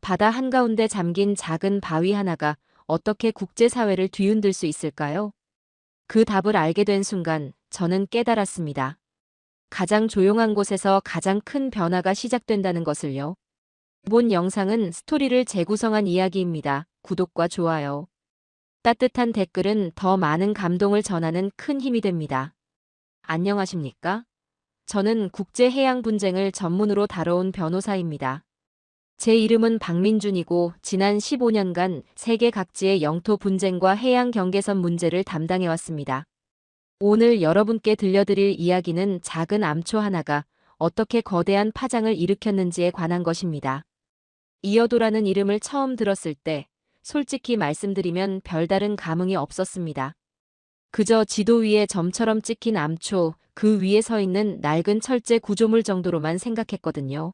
바다 한가운데 잠긴 작은 바위 하나가 어떻게 국제사회를 뒤흔들 수 있을까요? 그 답을 알게 된 순간 저는 깨달았습니다. 가장 조용한 곳에서 가장 큰 변화가 시작된다는 것을요. 본 영상은 스토리를 재구성한 이야기입니다. 구독과 좋아요, 따뜻한 댓글은 더 많은 감동을 전하는 큰 힘이 됩니다. 안녕하십니까? 저는 국제해양 분쟁을 전문으로 다뤄온 변호사입니다. 제 이름은 박민준이고 지난 15년간 세계 각지의 영토 분쟁과 해양 경계선 문제를 담당해왔습니다. 오늘 여러분께 들려드릴 이야기는 작은 암초 하나가 어떻게 거대한 파장을 일으켰는지에 관한 것입니다. 이어도라는 이름을 처음 들었을 때 솔직히 말씀드리면 별다른 감흥이 없었습니다. 그저 지도 위에 점처럼 찍힌 암초, 그 위에 서 있는 낡은 철제 구조물 정도로만 생각했거든요.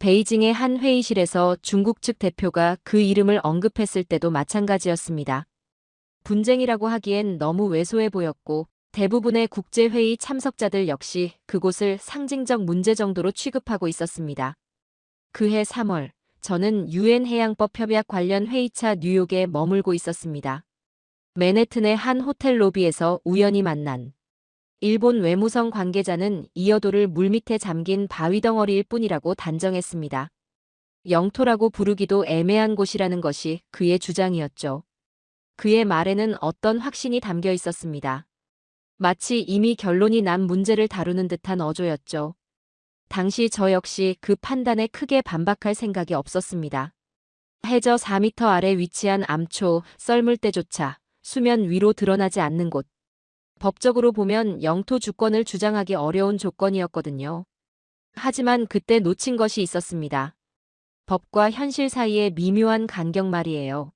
베이징의 한 회의실에서 중국 측 대표가 그 이름을 언급했을 때도 마찬가지였습니다. 분쟁이라고 하기엔 너무 왜소해 보였고 대부분의 국제회의 참석자들 역시 그곳을 상징적 문제 정도로 취급하고 있었습니다. 그해 3월, 저는 유엔 해양법 협약 관련 회의차 뉴욕에 머물고 있었습니다. 맨해튼의 한 호텔 로비에서 우연히 만난 일본 외무성 관계자는 이어도를 물밑에 잠긴 바위 덩어리일 뿐이라고 단정했습니다. 영토라고 부르기도 애매한 곳이라는 것이 그의 주장이었죠. 그의 말에는 어떤 확신이 담겨 있었습니다. 마치 이미 결론이 난 문제를 다루는 듯한 어조였죠. 당시 저 역시 그 판단에 크게 반박할 생각이 없었습니다. 해저 4m 아래 위치한 암초, 썰물 때조차 수면 위로 드러나지 않는 곳. 법적으로 보면 영토 주권을 주장하기 어려운 조건이었거든요. 하지만 그때 놓친 것이 있었습니다. 법과 현실 사이의 미묘한 간격 말이에요.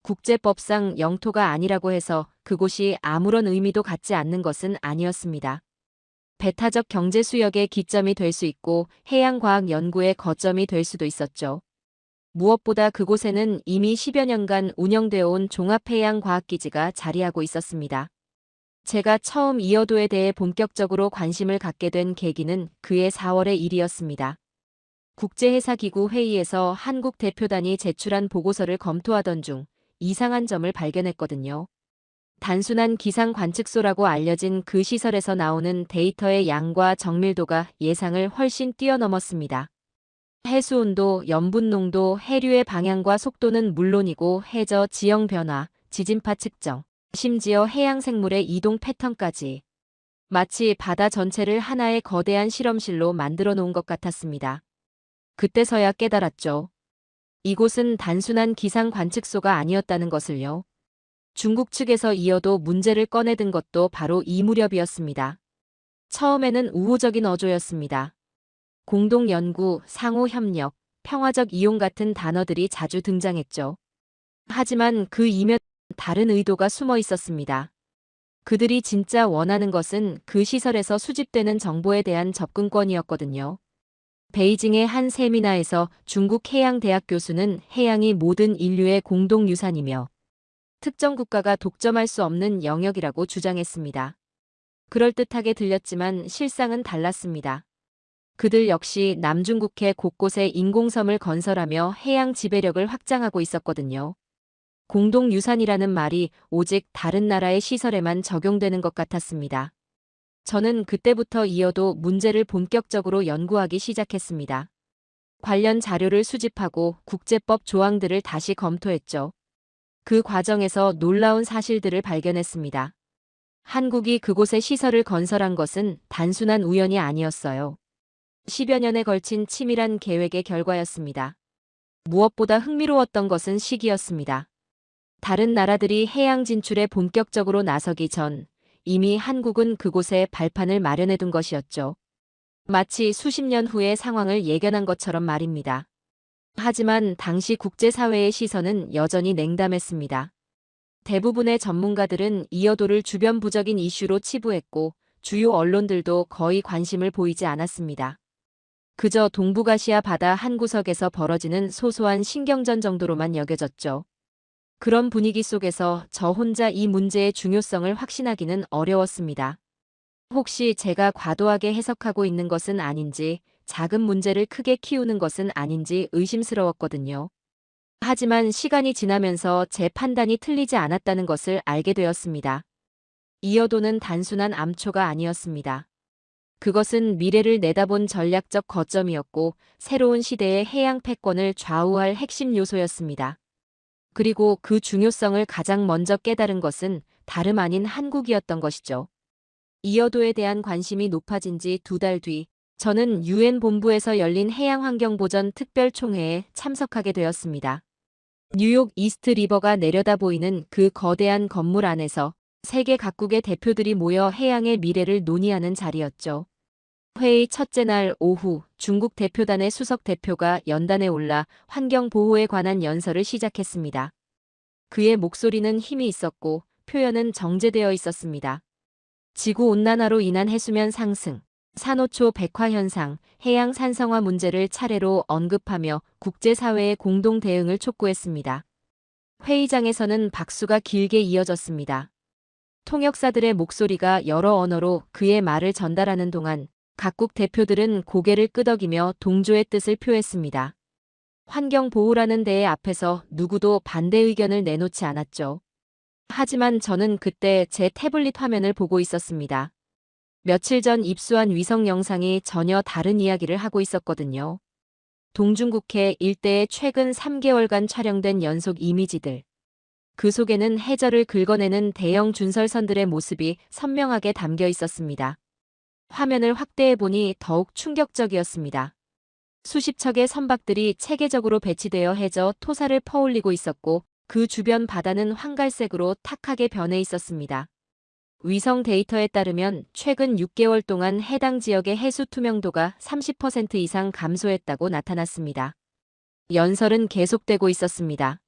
국제법상 영토가 아니라고 해서 그곳이 아무런 의미도 갖지 않는 것은 아니었습니다. 배타적 경제 수역의 기점이 될 수 있고 해양과학 연구의 거점이 될 수도 있었죠. 무엇보다 그곳에는 이미 10여 년간 운영되어 온 종합해양과학기지가 자리하고 있었습니다. 제가 처음 이어도에 대해 본격적으로 관심을 갖게 된 계기는 그해 4월의 일이었습니다. 국제해사기구 회의에서 한국 대표단이 제출한 보고서를 검토하던 중 이상한 점을 발견했거든요. 단순한 기상 관측소라고 알려진 그 시설에서 나오는 데이터의 양과 정밀도가 예상을 훨씬 뛰어넘었습니다. 해수온도, 염분농도, 해류의 방향과 속도는 물론이고 해저 지형 변화, 지진파 측정, 심지어 해양생물의 이동 패턴까지 마치 바다 전체를 하나의 거대한 실험실로 만들어 놓은 것 같았습니다. 그때서야 깨달았죠. 이곳은 단순한 기상 관측소가 아니었다는 것을요. 중국 측에서 이어도 문제를 꺼내든 것도 바로 이 무렵이었습니다. 처음에는 우호적인 어조였습니다. 공동 연구, 상호 협력, 평화적 이용 같은 단어들이 자주 등장했죠. 하지만 그 이면에 다른 의도가 숨어 있었습니다. 그들이 진짜 원하는 것은 그 시설에서 수집되는 정보에 대한 접근권이었거든요. 베이징의 한 세미나에서 중국 해양대학 교수는 해양이 모든 인류의 공동유산이며 특정 국가가 독점할 수 없는 영역이라고 주장했습니다. 그럴듯하게 들렸지만 실상은 달랐습니다. 그들 역시 남중국해 곳곳에 인공섬을 건설하며 해양 지배력을 확장하고 있었거든요. 공동유산이라는 말이 오직 다른 나라의 시설에만 적용되는 것 같았습니다. 저는 그때부터 이어도 문제를 본격적으로 연구하기 시작했습니다. 관련 자료를 수집하고 국제법 조항들을 다시 검토했죠. 그 과정에서 놀라운 사실들을 발견했습니다. 한국이 그곳에 시설을 건설한 것은 단순한 우연이 아니었어요. 10여 년에 걸친 치밀한 계획의 결과였습니다. 무엇보다 흥미로웠던 것은 시기였습니다. 다른 나라들이 해양 진출에 본격적으로 나서기 전 이미 한국은 그곳에 발판을 마련해둔 것이었죠. 마치 수십 년 후의 상황을 예견한 것처럼 말입니다. 하지만 당시 국제사회의 시선은 여전히 냉담했습니다. 대부분의 전문가들은 이어도를 주변 부적인 이슈로 치부했고 주요 언론들도 거의 관심을 보이지 않았습니다. 그저 동북아시아 바다 한 구석에서 벌어지는 소소한 신경전 정도로만 여겨졌죠. 그런 분위기 속에서 저 혼자 이 문제의 중요성을 확신하기는 어려웠습니다. 혹시 제가 과도하게 해석하고 있는 것은 아닌지 작은 문제를 크게 키우는 것은 아닌지 의심스러웠거든요. 하지만 시간이 지나면서 제 판단이 틀리지 않았다는 것을 알게 되었습니다. 이어도는 단순한 암초가 아니었습니다. 그것은 미래를 내다본 전략적 거점이었고 새로운 시대의 해양 패권을 좌우할 핵심 요소였습니다. 그리고 그 중요성을 가장 먼저 깨달은 것은 다름 아닌 한국이었던 것이죠. 이어도에 대한 관심이 높아진 지 2달 뒤, 저는 유엔 본부에서 열린 해양환경보전 특별총회에 참석하게 되었습니다. 뉴욕 이스트 리버가 내려다 보이는 그 거대한 건물 안에서 세계 각국의 대표들이 모여 해양의 미래를 논의하는 자리였죠. 회의 첫째 날 오후, 중국 대표단의 수석 대표가 연단에 올라 환경 보호에 관한 연설을 시작했습니다. 그의 목소리는 힘이 있었고 표현은 정제되어 있었습니다. 지구온난화로 인한 해수면 상승, 산호초 백화 현상, 해양 산성화 문제를 차례로 언급하며 국제사회의 공동 대응을 촉구했습니다. 회의장에서는 박수가 길게 이어졌습니다. 통역사들의 목소리가 여러 언어로 그의 말을 전달하는 동안 각국 대표들은 고개를 끄덕이며 동조의 뜻을 표했습니다. 환경보호라는 대회 앞에서 누구도 반대 의견을 내놓지 않았죠. 하지만 저는 그때 제 태블릿 화면을 보고 있었습니다. 며칠 전 입수한 위성 영상이 전혀 다른 이야기를 하고 있었거든요. 동중국해 일대의 최근 3개월간 촬영된 연속 이미지들. 그 속에는 해저를 긁어내는 대형 준설선들의 모습이 선명하게 담겨 있었습니다. 화면을 확대해 보니 더욱 충격적이었습니다. 수십 척의 선박들이 체계적으로 배치되어 해저 토사를 퍼올리고 있었고 그 주변 바다는 황갈색으로 탁하게 변해 있었습니다. 위성 데이터에 따르면 최근 6개월 동안 해당 지역의 해수 투명도가 30% 이상 감소했다고 나타났습니다. 연설은 계속되고 있었습니다.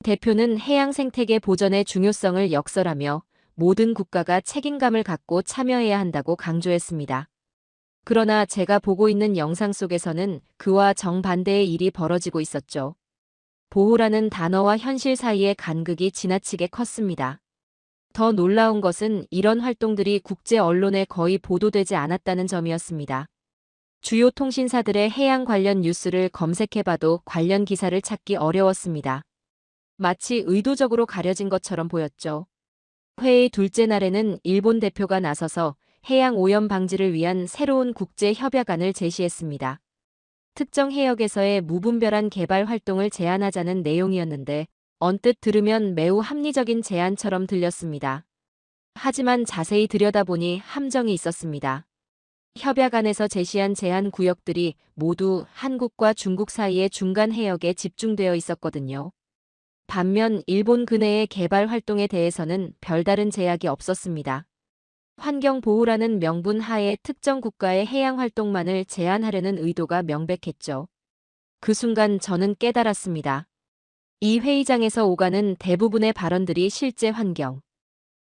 대표는 해양 생태계 보전의 중요성을 역설하며 모든 국가가 책임감을 갖고 참여해야 한다고 강조했습니다. 그러나 제가 보고 있는 영상 속에서는 그와 정반대의 일이 벌어지고 있었죠. 보호라는 단어와 현실 사이의 간극이 지나치게 컸습니다. 더 놀라운 것은 이런 활동들이 국제 언론에 거의 보도되지 않았다는 점이었습니다. 주요 통신사들의 해양 관련 뉴스를 검색해봐도 관련 기사를 찾기 어려웠습니다. 마치 의도적으로 가려진 것처럼 보였죠. 회의 둘째 날에는 일본 대표가 나서서 해양 오염 방지를 위한 새로운 국제 협약안을 제시했습니다. 특정 해역에서의 무분별한 개발 활동을 제한하자는 내용이었는데 언뜻 들으면 매우 합리적인 제안처럼 들렸습니다. 하지만 자세히 들여다보니 함정이 있었습니다. 협약안에서 제시한 제한 구역들이 모두 한국과 중국 사이의 중간 해역에 집중되어 있었거든요. 반면 일본 근해의 개발 활동에 대해서는 별다른 제약이 없었습니다. 환경보호라는 명분 하에 특정 국가의 해양 활동만을 제한하려는 의도가 명백했죠. 그 순간 저는 깨달았습니다. 이 회의장에서 오가는 대부분의 발언들이 실제 환경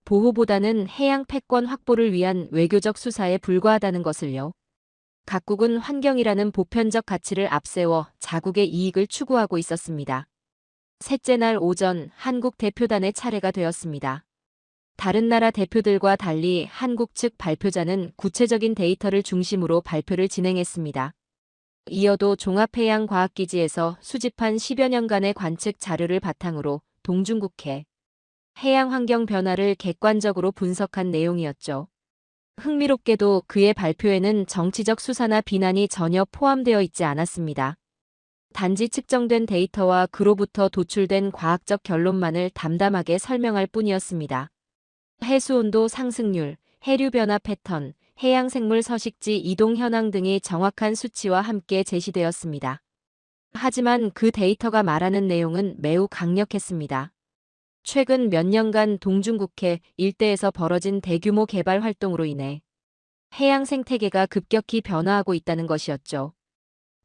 보호보다는 해양 패권 확보를 위한 외교적 수사에 불과하다는 것을요. 각국은 환경이라는 보편적 가치를 앞세워 자국의 이익을 추구하고 있었습니다. 셋째 날 오전 한국 대표단의 차례가 되었습니다. 다른 나라 대표들과 달리 한국 측 발표자는 구체적인 데이터를 중심으로 발표를 진행했습니다. 이어도 종합해양과학기지에서 수집한 10여 년간의 관측 자료를 바탕으로 동중국해 해양 환경 변화를 객관적으로 분석한 내용이었죠. 흥미롭게도 그의 발표에는 정치적 수사나 비난이 전혀 포함되어 있지 않았습니다. 단지 측정된 데이터와 그로부터 도출된 과학적 결론만을 담담하게 설명할 뿐이었습니다. 해수온도 상승률, 해류 변화 패턴, 해양 생물 서식지 이동 현황 등이 정확한 수치와 함께 제시되었습니다. 하지만 그 데이터가 말하는 내용은 매우 강력했습니다. 최근 몇 년간 동중국해 일대에서 벌어진 대규모 개발 활동으로 인해 해양 생태계가 급격히 변화하고 있다는 것이었죠.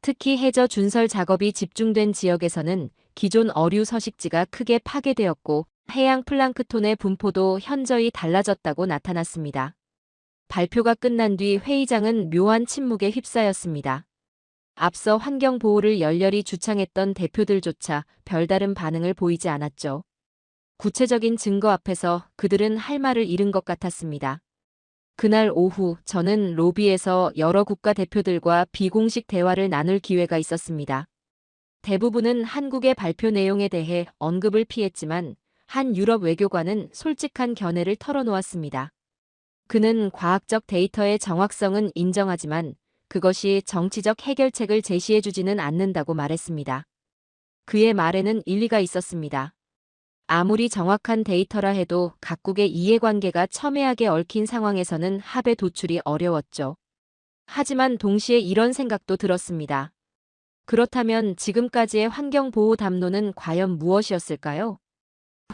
특히 해저 준설 작업이 집중된 지역에서는 기존 어류 서식지가 크게 파괴되었고 해양 플랑크톤의 분포도 현저히 달라졌다고 나타났습니다. 발표가 끝난 뒤 회의장은 묘한 침묵에 휩싸였습니다. 앞서 환경 보호를 열렬히 주창했던 대표들조차 별다른 반응을 보이지 않았죠. 구체적인 증거 앞에서 그들은 할 말을 잃은 것 같았습니다. 그날 오후 저는 로비에서 여러 국가 대표들과 비공식 대화를 나눌 기회가 있었습니다. 대부분은 한국의 발표 내용에 대해 언급을 피했지만 한 유럽 외교관은 솔직한 견해를 털어놓았습니다. 그는 과학적 데이터의 정확성은 인정하지만 그것이 정치적 해결책을 제시해주지는 않는다고 말했습니다. 그의 말에는 일리가 있었습니다. 아무리 정확한 데이터라 해도 각국의 이해관계가 첨예하게 얽힌 상황에서는 합의 도출이 어려웠죠. 하지만 동시에 이런 생각도 들었습니다. 그렇다면 지금까지의 환경보호 담론은 과연 무엇이었을까요?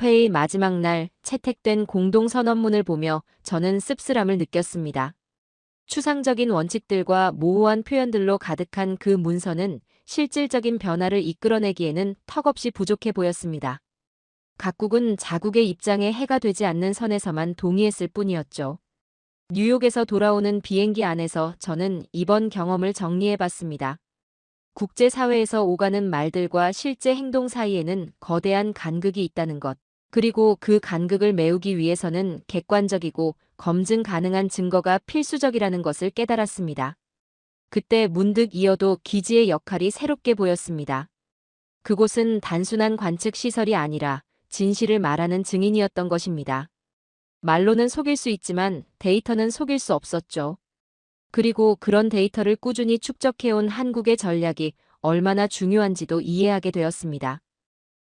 회의 마지막 날 채택된 공동선언문을 보며 저는 씁쓸함을 느꼈습니다. 추상적인 원칙들과 모호한 표현들로 가득한 그 문서는 실질적인 변화를 이끌어내기에는 턱없이 부족해 보였습니다. 각국은 자국의 입장에 해가 되지 않는 선에서만 동의했을 뿐이었죠. 뉴욕에서 돌아오는 비행기 안에서 저는 이번 경험을 정리해봤습니다. 국제사회에서 오가는 말들과 실제 행동 사이에는 거대한 간극이 있다는 것. 그리고 그 간극을 메우기 위해서는 객관적이고 검증 가능한 증거가 필수적이라는 것을 깨달았습니다. 그때 문득 이어도 기지의 역할이 새롭게 보였습니다. 그곳은 단순한 관측 시설이 아니라 진실을 말하는 증인이었던 것입니다. 말로는 속일 수 있지만 데이터는 속일 수 없었죠. 그리고 그런 데이터를 꾸준히 축적해온 한국의 전략이 얼마나 중요한지도 이해하게 되었습니다.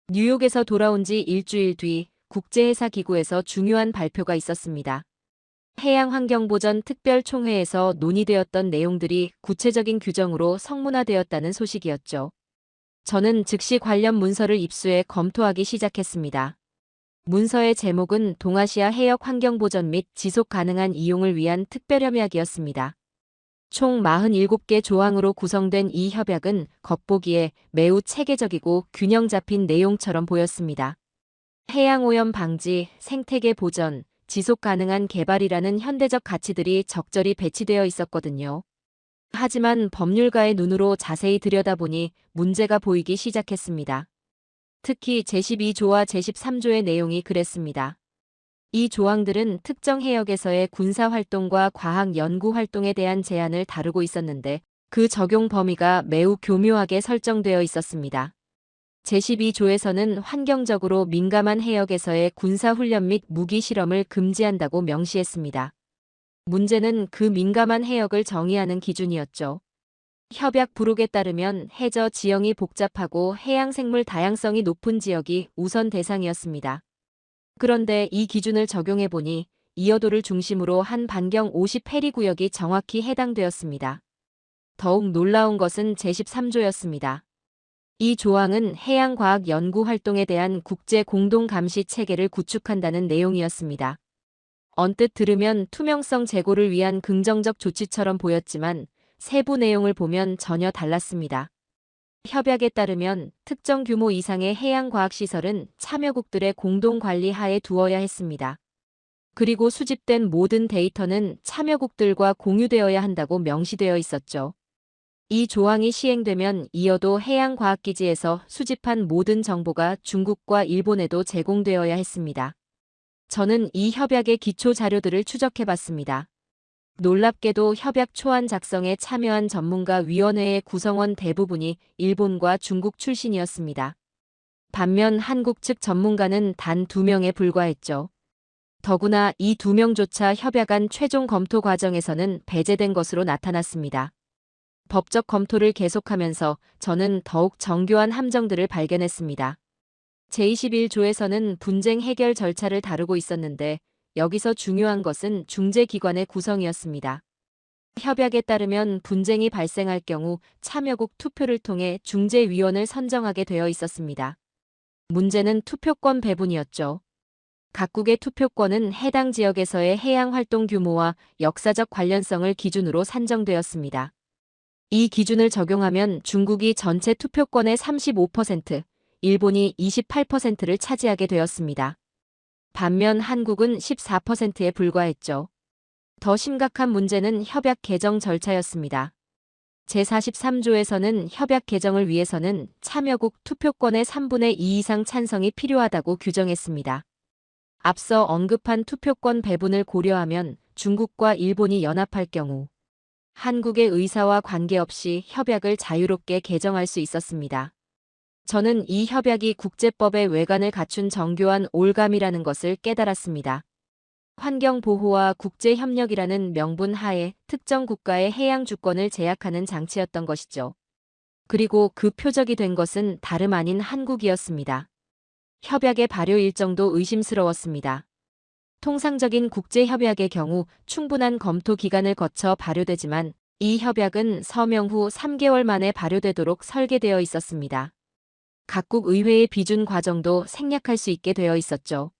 뉴욕에서 돌아온 지 일주일 뒤 국제해사기구에서 중요한 발표가 있었습니다. 해양환경보전 특별총회에서 논의되었던 내용들이 구체적인 규정으로 성문화되었다는 소식이었죠. 저는 즉시 관련 문서를 입수해 검토하기 시작했습니다. 문서의 제목은 동아시아 해역 환경보전 및 지속 가능한 이용을 위한 특별협약이었습니다. 총 47개 조항으로 구성된 이 협약은 겉보기에 매우 체계적이고 균형 잡힌 내용처럼 보였습니다. 해양오염 방지, 생태계 보전, 지속 가능한 개발이라는 현대적 가치들이 적절히 배치되어 있었거든요. 하지만 법률가의 눈으로 자세히 들여다보니 문제가 보이기 시작했습니다. 특히 제12조와 제13조의 내용이 그랬습니다. 이 조항들은 특정 해역에서의 군사활동과 과학 연구활동에 대한 제한을 다루고 있었는데 그 적용 범위가 매우 교묘하게 설정되어 있었습니다. 제12조에서는 환경적으로 민감한 해역에서의 군사훈련 및 무기 실험을 금지한다고 명시했습니다. 문제는 그 민감한 해역을 정의하는 기준이었죠. 협약 부록에 따르면 해저 지형이 복잡하고 해양생물 다양성이 높은 지역이 우선 대상이었습니다. 그런데 이 기준을 적용해보니 이어도를 중심으로 한 반경 50해리 구역이 정확히 해당되었습니다. 더욱 놀라운 것은 제13조였습니다. 이 조항은 해양과학 연구 활동에 대한 국제 공동 감시 체계를 구축한다는 내용이었습니다. 언뜻 들으면 투명성 제고를 위한 긍정적 조치처럼 보였지만 세부 내용을 보면 전혀 달랐습니다. 협약에 따르면 특정 규모 이상의 해양과학시설은 참여국들의 공동관리 하에 두어야 했습니다. 그리고 수집된 모든 데이터는 참여국들과 공유되어야 한다고 명시되어 있었죠. 이 조항이 시행되면 이어도 해양과학기지에서 수집한 모든 정보가 중국과 일본에도 제공되어야 했습니다. 저는 이 협약의 기초 자료들을 추적해봤습니다. 놀랍게도 협약 초안 작성에 참여한 전문가 위원회의 구성원 대부분이 일본과 중국 출신이었습니다. 반면 한국 측 전문가는 단 2명에 불과했죠. 더구나 이 2명조차 협약안 최종 검토 과정에서는 배제된 것으로 나타났습니다. 법적 검토를 계속하면서 저는 더욱 정교한 함정들을 발견했습니다. 제21조에서는 분쟁 해결 절차를 다루고 있었는데 여기서 중요한 것은 중재기관의 구성이었습니다. 협약에 따르면 분쟁이 발생할 경우 참여국 투표를 통해 중재위원을 선정하게 되어 있었습니다. 문제는 투표권 배분이었죠. 각국의 투표권은 해당 지역에서의 해양활동 규모와 역사적 관련성을 기준으로 산정되었습니다. 이 기준을 적용하면 중국이 전체 투표권의 35%, 일본이 28%를 차지하게 되었습니다. 반면 한국은 14%에 불과했죠. 더 심각한 문제는 협약 개정 절차였습니다. 제43조에서는 협약 개정을 위해서는 참여국 투표권의 3분의 2 이상 찬성이 필요하다고 규정했습니다. 앞서 언급한 투표권 배분을 고려하면 중국과 일본이 연합할 경우 한국의 의사와 관계없이 협약을 자유롭게 개정할 수 있었습니다. 저는 이 협약이 국제법의 외관을 갖춘 정교한 올감이라는 것을 깨달았습니다. 환경보호와 국제협력이라는 명분 하에 특정 국가의 해양 주권을 제약하는 장치였던 것이죠. 그리고 그 표적이 된 것은 다름 아닌 한국이었습니다. 협약의 발효 일정도 의심스러웠습니다. 통상적인 국제협약의 경우 충분한 검토 기간을 거쳐 발효되지만 이 협약은 서명 후 3개월 만에 발효되도록 설계되어 있었습니다. 각국 의회의 비준 과정도 생략할 수 있게 되어 있었죠.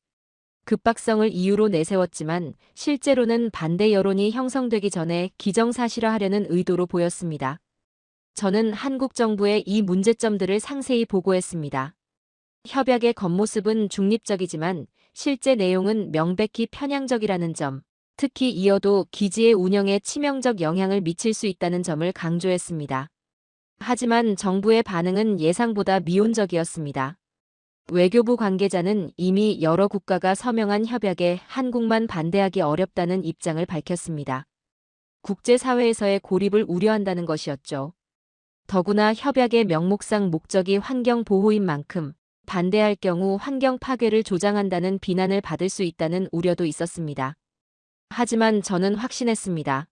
급박성을 이유로 내세웠지만 실제로는 반대 여론이 형성되기 전에 기정사실화하려는 의도로 보였습니다. 저는 한국 정부에 이 문제점들을 상세히 보고했습니다. 협약의 겉모습은 중립적이지만 실제 내용은 명백히 편향적이라는 점, 특히 이어도 기지의 운영에 치명적 영향을 미칠 수 있다는 점을 강조했습니다. 하지만 정부의 반응은 예상보다 미온적이었습니다. 외교부 관계자는 이미 여러 국가가 서명한 협약에 한국만 반대하기 어렵다는 입장을 밝혔습니다. 국제사회에서의 고립을 우려한다는 것이었죠. 더구나 협약의 명목상 목적이 환경 보호인 만큼 반대할 경우 환경 파괴를 조장한다는 비난을 받을 수 있다는 우려도 있었습니다. 하지만 저는 확신했습니다.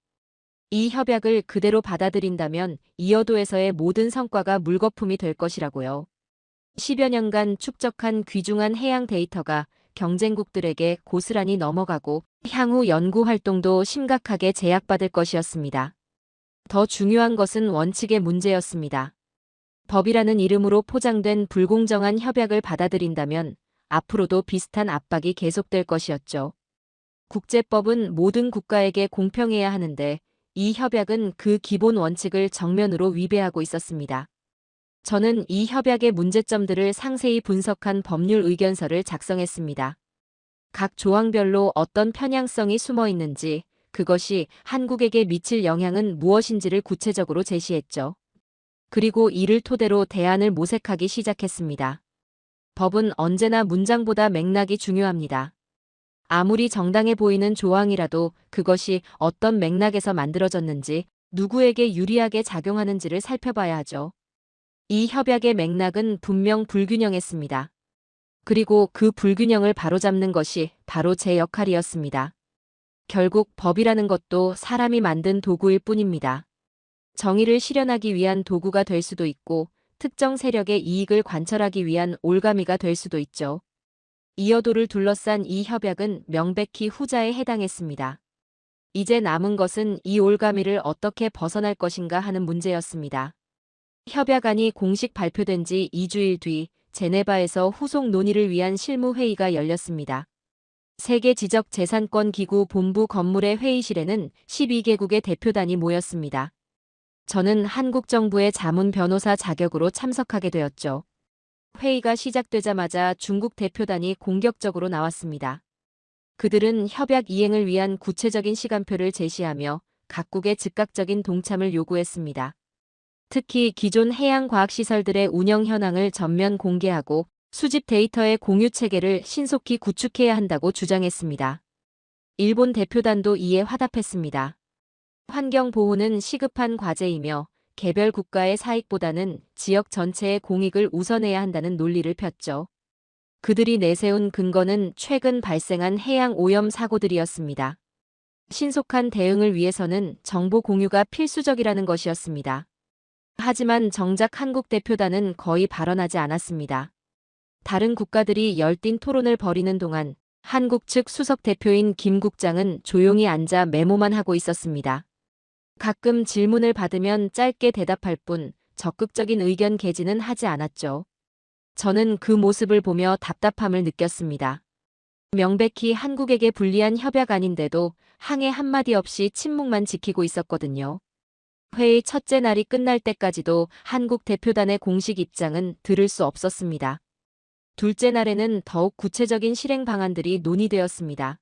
이 협약을 그대로 받아들인다면 이어도에서의 모든 성과가 물거품이 될 것이라고요. 10여 년간 축적한 귀중한 해양 데이터가 경쟁국들에게 고스란히 넘어가고 향후 연구 활동도 심각하게 제약받을 것이었습니다. 더 중요한 것은 원칙의 문제였습니다. 법이라는 이름으로 포장된 불공정한 협약을 받아들인다면 앞으로도 비슷한 압박이 계속될 것이었죠. 국제법은 모든 국가에게 공평해야 하는데 이 협약은 그 기본 원칙을 정면으로 위배하고 있었습니다. 저는 이 협약의 문제점들을 상세히 분석한 법률 의견서를 작성했습니다. 각 조항별로 어떤 편향성이 숨어 있는지, 그것이 한국에게 미칠 영향은 무엇인지를 구체적으로 제시했죠. 그리고 이를 토대로 대안을 모색하기 시작했습니다. 법은 언제나 문장보다 맥락이 중요합니다. 아무리 정당해 보이는 조항이라도 그것이 어떤 맥락에서 만들어졌는지, 누구에게 유리하게 작용하는지를 살펴봐야 하죠. 이 협약의 맥락은 분명 불균형했습니다. 그리고 그 불균형을 바로잡는 것이 바로 제 역할이었습니다. 결국 법이라는 것도 사람이 만든 도구일 뿐입니다. 정의를 실현하기 위한 도구가 될 수도 있고 특정 세력의 이익을 관철하기 위한 올가미가 될 수도 있죠. 이어도를 둘러싼 이 협약은 명백히 후자에 해당했습니다. 이제 남은 것은 이 올가미를 어떻게 벗어날 것인가 하는 문제였습니다. 협약안이 공식 발표된 지 2주일 뒤 제네바에서 후속 논의를 위한 실무회의가 열렸습니다. 세계지적재산권기구 본부 건물의 회의실에는 12개국의 대표단이 모였습니다. 저는 한국 정부의 자문 변호사 자격으로 참석하게 되었죠. 회의가 시작되자마자 중국 대표단이 공격적으로 나왔습니다. 그들은 협약 이행을 위한 구체적인 시간표를 제시하며 각국의 즉각적인 동참을 요구했습니다. 특히 기존 해양과학시설들의 운영 현황을 전면 공개하고 수집 데이터의 공유 체계를 신속히 구축해야 한다고 주장했습니다. 일본 대표단도 이에 화답했습니다. 환경보호는 시급한 과제이며 개별 국가의 사익보다는 지역 전체의 공익을 우선해야 한다는 논리를 폈죠. 그들이 내세운 근거는 최근 발생한 해양 오염 사고들이었습니다. 신속한 대응을 위해서는 정보 공유가 필수적이라는 것이었습니다. 하지만 정작 한국 대표단은 거의 발언하지 않았습니다. 다른 국가들이 열띤 토론을 벌이는 동안 한국 측 수석 대표인 김 국장은 조용히 앉아 메모만 하고 있었습니다. 가끔 질문을 받으면 짧게 대답할 뿐 적극적인 의견 개진은 하지 않았죠. 저는 그 모습을 보며 답답함을 느꼈습니다. 명백히 한국에게 불리한 협약안인데도 항해 한마디 없이 침묵만 지키고 있었거든요. 회의 첫째 날이 끝날 때까지도 한국 대표단의 공식 입장은 들을 수 없었습니다. 둘째 날에는 더욱 구체적인 실행 방안들이 논의되었습니다.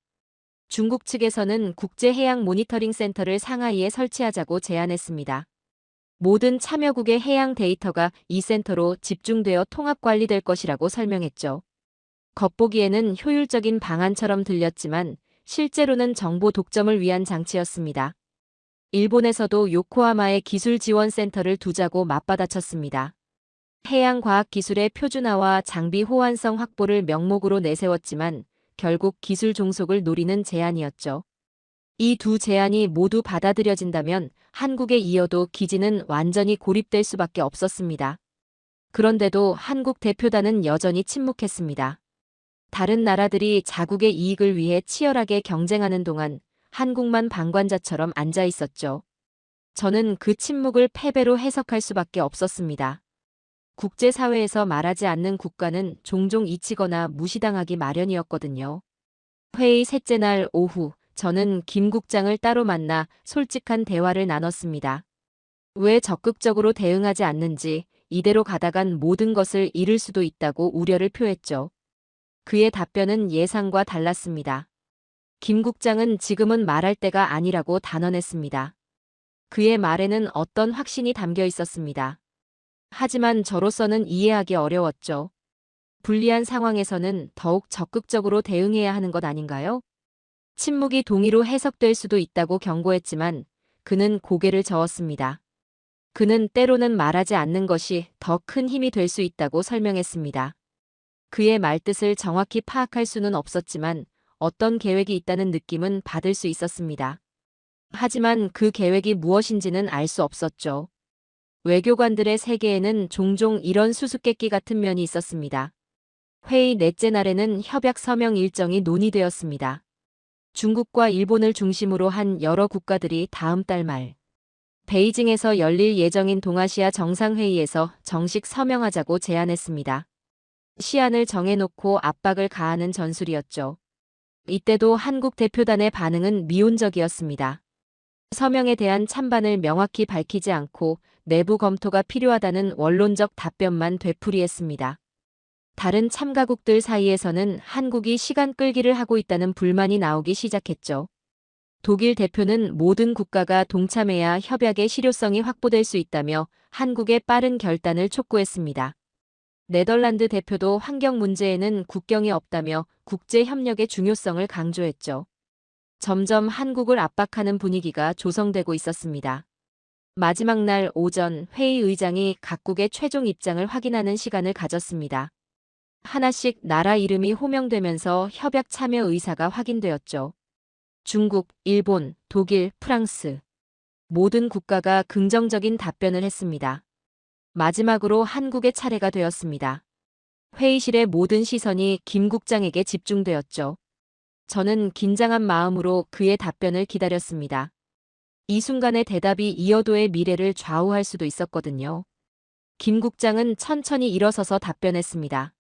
중국 측에서는 국제해양 모니터링 센터를 상하이에 설치하자고 제안했습니다. 모든 참여국의 해양 데이터가 이 센터로 집중되어 통합 관리될 것이라고 설명했죠. 겉보기에는 효율적인 방안처럼 들렸지만 실제로는 정보 독점을 위한 장치였습니다. 일본에서도 요코하마에 기술지원센터를 두자고 맞받아쳤습니다. 해양과학기술의 표준화와 장비 호환성 확보를 명목으로 내세웠지만 결국 기술 종속을 노리는 제안이었죠. 이 두 제안이 모두 받아들여진다면 한국에 이어도 기지는 완전히 고립될 수밖에 없었습니다. 그런데도 한국 대표단은 여전히 침묵했습니다. 다른 나라들이 자국의 이익을 위해 치열하게 경쟁하는 동안 한국만 방관자처럼 앉아 있었죠. 저는 그 침묵을 패배로 해석할 수밖에 없었습니다. 국제사회에서 말하지 않는 국가는 종종 잊히거나 무시당하기 마련이었거든요. 회의 셋째 날 오후, 저는 김 국장을 따로 만나 솔직한 대화를 나눴습니다. 왜 적극적으로 대응하지 않는지, 이대로 가다간 모든 것을 잃을 수도 있다고 우려를 표했죠. 그의 답변은 예상과 달랐습니다. 김 국장은 지금은 말할 때가 아니라고 단언했습니다. 그의 말에는 어떤 확신이 담겨 있었습니다. 하지만 저로서는 이해하기 어려웠죠. 불리한 상황에서는 더욱 적극적으로 대응해야 하는 것 아닌가요? 침묵이 동의로 해석될 수도 있다고 경고했지만 그는 고개를 저었습니다. 그는 때로는 말하지 않는 것이 더 큰 힘이 될 수 있다고 설명했습니다. 그의 말뜻을 정확히 파악할 수는 없었지만 어떤 계획이 있다는 느낌은 받을 수 있었습니다. 하지만 그 계획이 무엇인지는 알 수 없었죠. 외교관들의 세계에는 종종 이런 수수께끼 같은 면이 있었습니다. 회의 넷째 날에는 협약 서명 일정이 논의되었습니다. 중국과 일본을 중심으로 한 여러 국가들이 다음 달 말 베이징에서 열릴 예정인 동아시아 정상회의에서 정식 서명하자고 제안했습니다. 시한을 정해놓고 압박을 가하는 전술이었죠. 이때도 한국 대표단의 반응은 미온적이었습니다. 서명에 대한 찬반을 명확히 밝히지 않고 내부 검토가 필요하다는 원론적 답변만 되풀이했습니다. 다른 참가국들 사이에서는 한국이 시간 끌기를 하고 있다는 불만이 나오기 시작했죠. 독일 대표는 모든 국가가 동참해야 협약의 실효성이 확보될 수 있다며 한국의 빠른 결단을 촉구했습니다. 네덜란드 대표도 환경 문제에는 국경이 없다며 국제 협력의 중요성을 강조했죠. 점점 한국을 압박하는 분위기가 조성되고 있었습니다. 마지막 날 오전 회의 의장이 각국의 최종 입장을 확인하는 시간을 가졌습니다. 하나씩 나라 이름이 호명되면서 협약 참여 의사가 확인되었죠. 중국, 일본, 독일, 프랑스. 모든 국가가 긍정적인 답변을 했습니다. 마지막으로 한국의 차례가 되었습니다. 회의실의 모든 시선이 김 국장에게 집중되었죠. 저는 긴장한 마음으로 그의 답변을 기다렸습니다. 이 순간의 대답이 이어도의 미래를 좌우할 수도 있었거든요. 김 국장은 천천히 일어서서 답변했습니다.